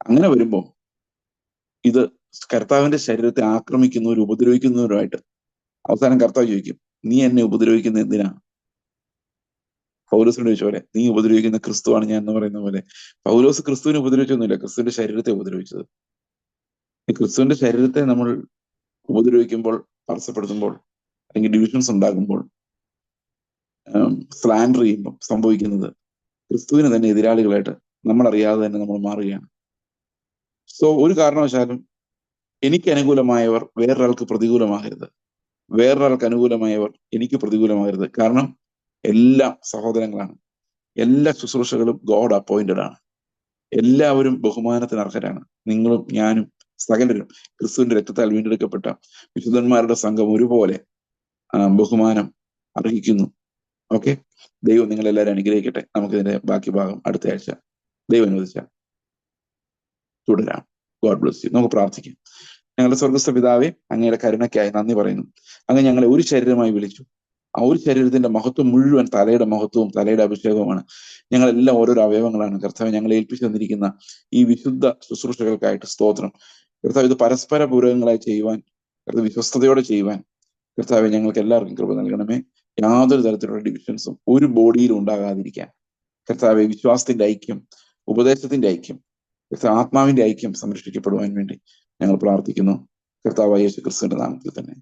അങ്ങനെ വരുമ്പോൾ ഇത് കർത്താവിന്റെ ശരീരത്തെ ആക്രമിക്കുന്നവരും ഉപദ്രവിക്കുന്നവരുമായിട്ട് അവസാനം കർത്താവ് ചോദിക്കും, നീ എന്നെ ഉപദ്രവിക്കുന്ന എന്തിനാ? പൗലോസിനോട് ചോദിച്ച പോലെ, നീ ഉപദ്രവിക്കുന്ന ക്രിസ്തുവാണ് ഞാൻ എന്ന് പറയുന്ന പോലെ, പൗലോസ് ക്രിസ്തുവിനെ ഉപദ്രവിച്ചൊന്നുമില്ല, ക്രിസ്തുവിന്റെ ശരീരത്തെ ഉപദ്രവിച്ചത്. ഈ ക്രിസ്തുവിന്റെ ശരീരത്തെ നമ്മൾ ഉപദ്രവിക്കുമ്പോൾ, തടസ്സപ്പെടുത്തുമ്പോൾ, അല്ലെങ്കിൽ ഡിവിഷൻസ് ഉണ്ടാകുമ്പോൾ, സ്ലാൻഡർ ചെയ്യുമ്പോൾ സംഭവിക്കുന്നത് ക്രിസ്തുവിന് തന്നെ എതിരാളികളായിട്ട് നമ്മൾ അറിയാതെ തന്നെ നമ്മൾ മാറുകയാണ്. സോ ഒരു കാരണവശാലും എനിക്ക് അനുകൂലമായവർ വേറൊരാൾക്ക് പ്രതികൂലമാകരുത്, വേറൊരാൾക്ക് അനുകൂലമായവർ എനിക്ക് പ്രതികൂലമാകരുത്. കാരണം എല്ലാം സഹോദരങ്ങളാണ്, എല്ലാ ശുശ്രൂഷകളും ഗോഡ് അപ്പോയിന്റഡ് ആണ്, എല്ലാവരും ബഹുമാനത്തിന് അർഹരാണ്. നിങ്ങളും ഞാനും സകലരും ക്രിസ്തുവിന്റെ രക്തത്താൽ വീണ്ടെടുക്കപ്പെട്ട വിശുദ്ധന്മാരുടെ സംഘം ഒരുപോലെ ബഹുമാനം അർഹിക്കുന്നു. ഓക്കെ, ദൈവം നിങ്ങളെല്ലാവരും അനുഗ്രഹിക്കട്ടെ. നമുക്കിതിന്റെ ബാക്കി ഭാഗം അടുത്ത ആഴ്ച ദൈവം അനുവദിച്ചാൽ തുടരാം. God bless you. നമുക്ക് പ്രാർത്ഥിക്കാം. ഞങ്ങളുടെ സ്വർഗസ്ഥ പിതാവേ, അങ്ങയുടെ കരുണയ്ക്കായി നന്ദി പറയുന്നു. അങ്ങ് ഞങ്ങളെ ഒരു ശരീരമായി വിളിച്ചു. ആ ഒരു ശരീരത്തിന്റെ മഹത്വം മുഴുവൻ തലയുടെ മഹത്വവും തലയുടെ അഭിഷേകവുമാണ്. ഞങ്ങളെല്ലാം ഓരോരോ അവയവങ്ങളാണ്. കർത്താവ് ഞങ്ങളെ ഏൽപ്പിച്ചു തന്നിരിക്കുന്ന ഈ വിശുദ്ധ ശുശ്രൂഷകൾക്കായിട്ട് സ്തോത്രം. കർത്താവ് ഇത് പരസ്പര പൂരകങ്ങളായി ചെയ്യുവാൻ, കർത്താവ് വിശ്വസ്തയോടെ ചെയ്യുവാൻ കർത്താവ് ഞങ്ങൾക്ക് എല്ലാവർക്കും കൃപ നൽകണമേ. യാതൊരു തരത്തിലുള്ള ഡിവിഷൻസും ഒരു ബോഡിയിലും ഉണ്ടാകാതിരിക്കാൻ കർത്താവെ, വിശ്വാസത്തിന്റെ ഐക്യം, ഉപദേശത്തിന്റെ ഐക്യം, ആത്മാവിന്റെ ഐക്യം സംരക്ഷിക്കപ്പെടുവാൻ വേണ്ടി ഞങ്ങൾ പ്രാർത്ഥിക്കുന്നു. കർത്താവായ യേശു ക്രിസ്തുവിന്റെ നാമത്തിൽ തന്നെ.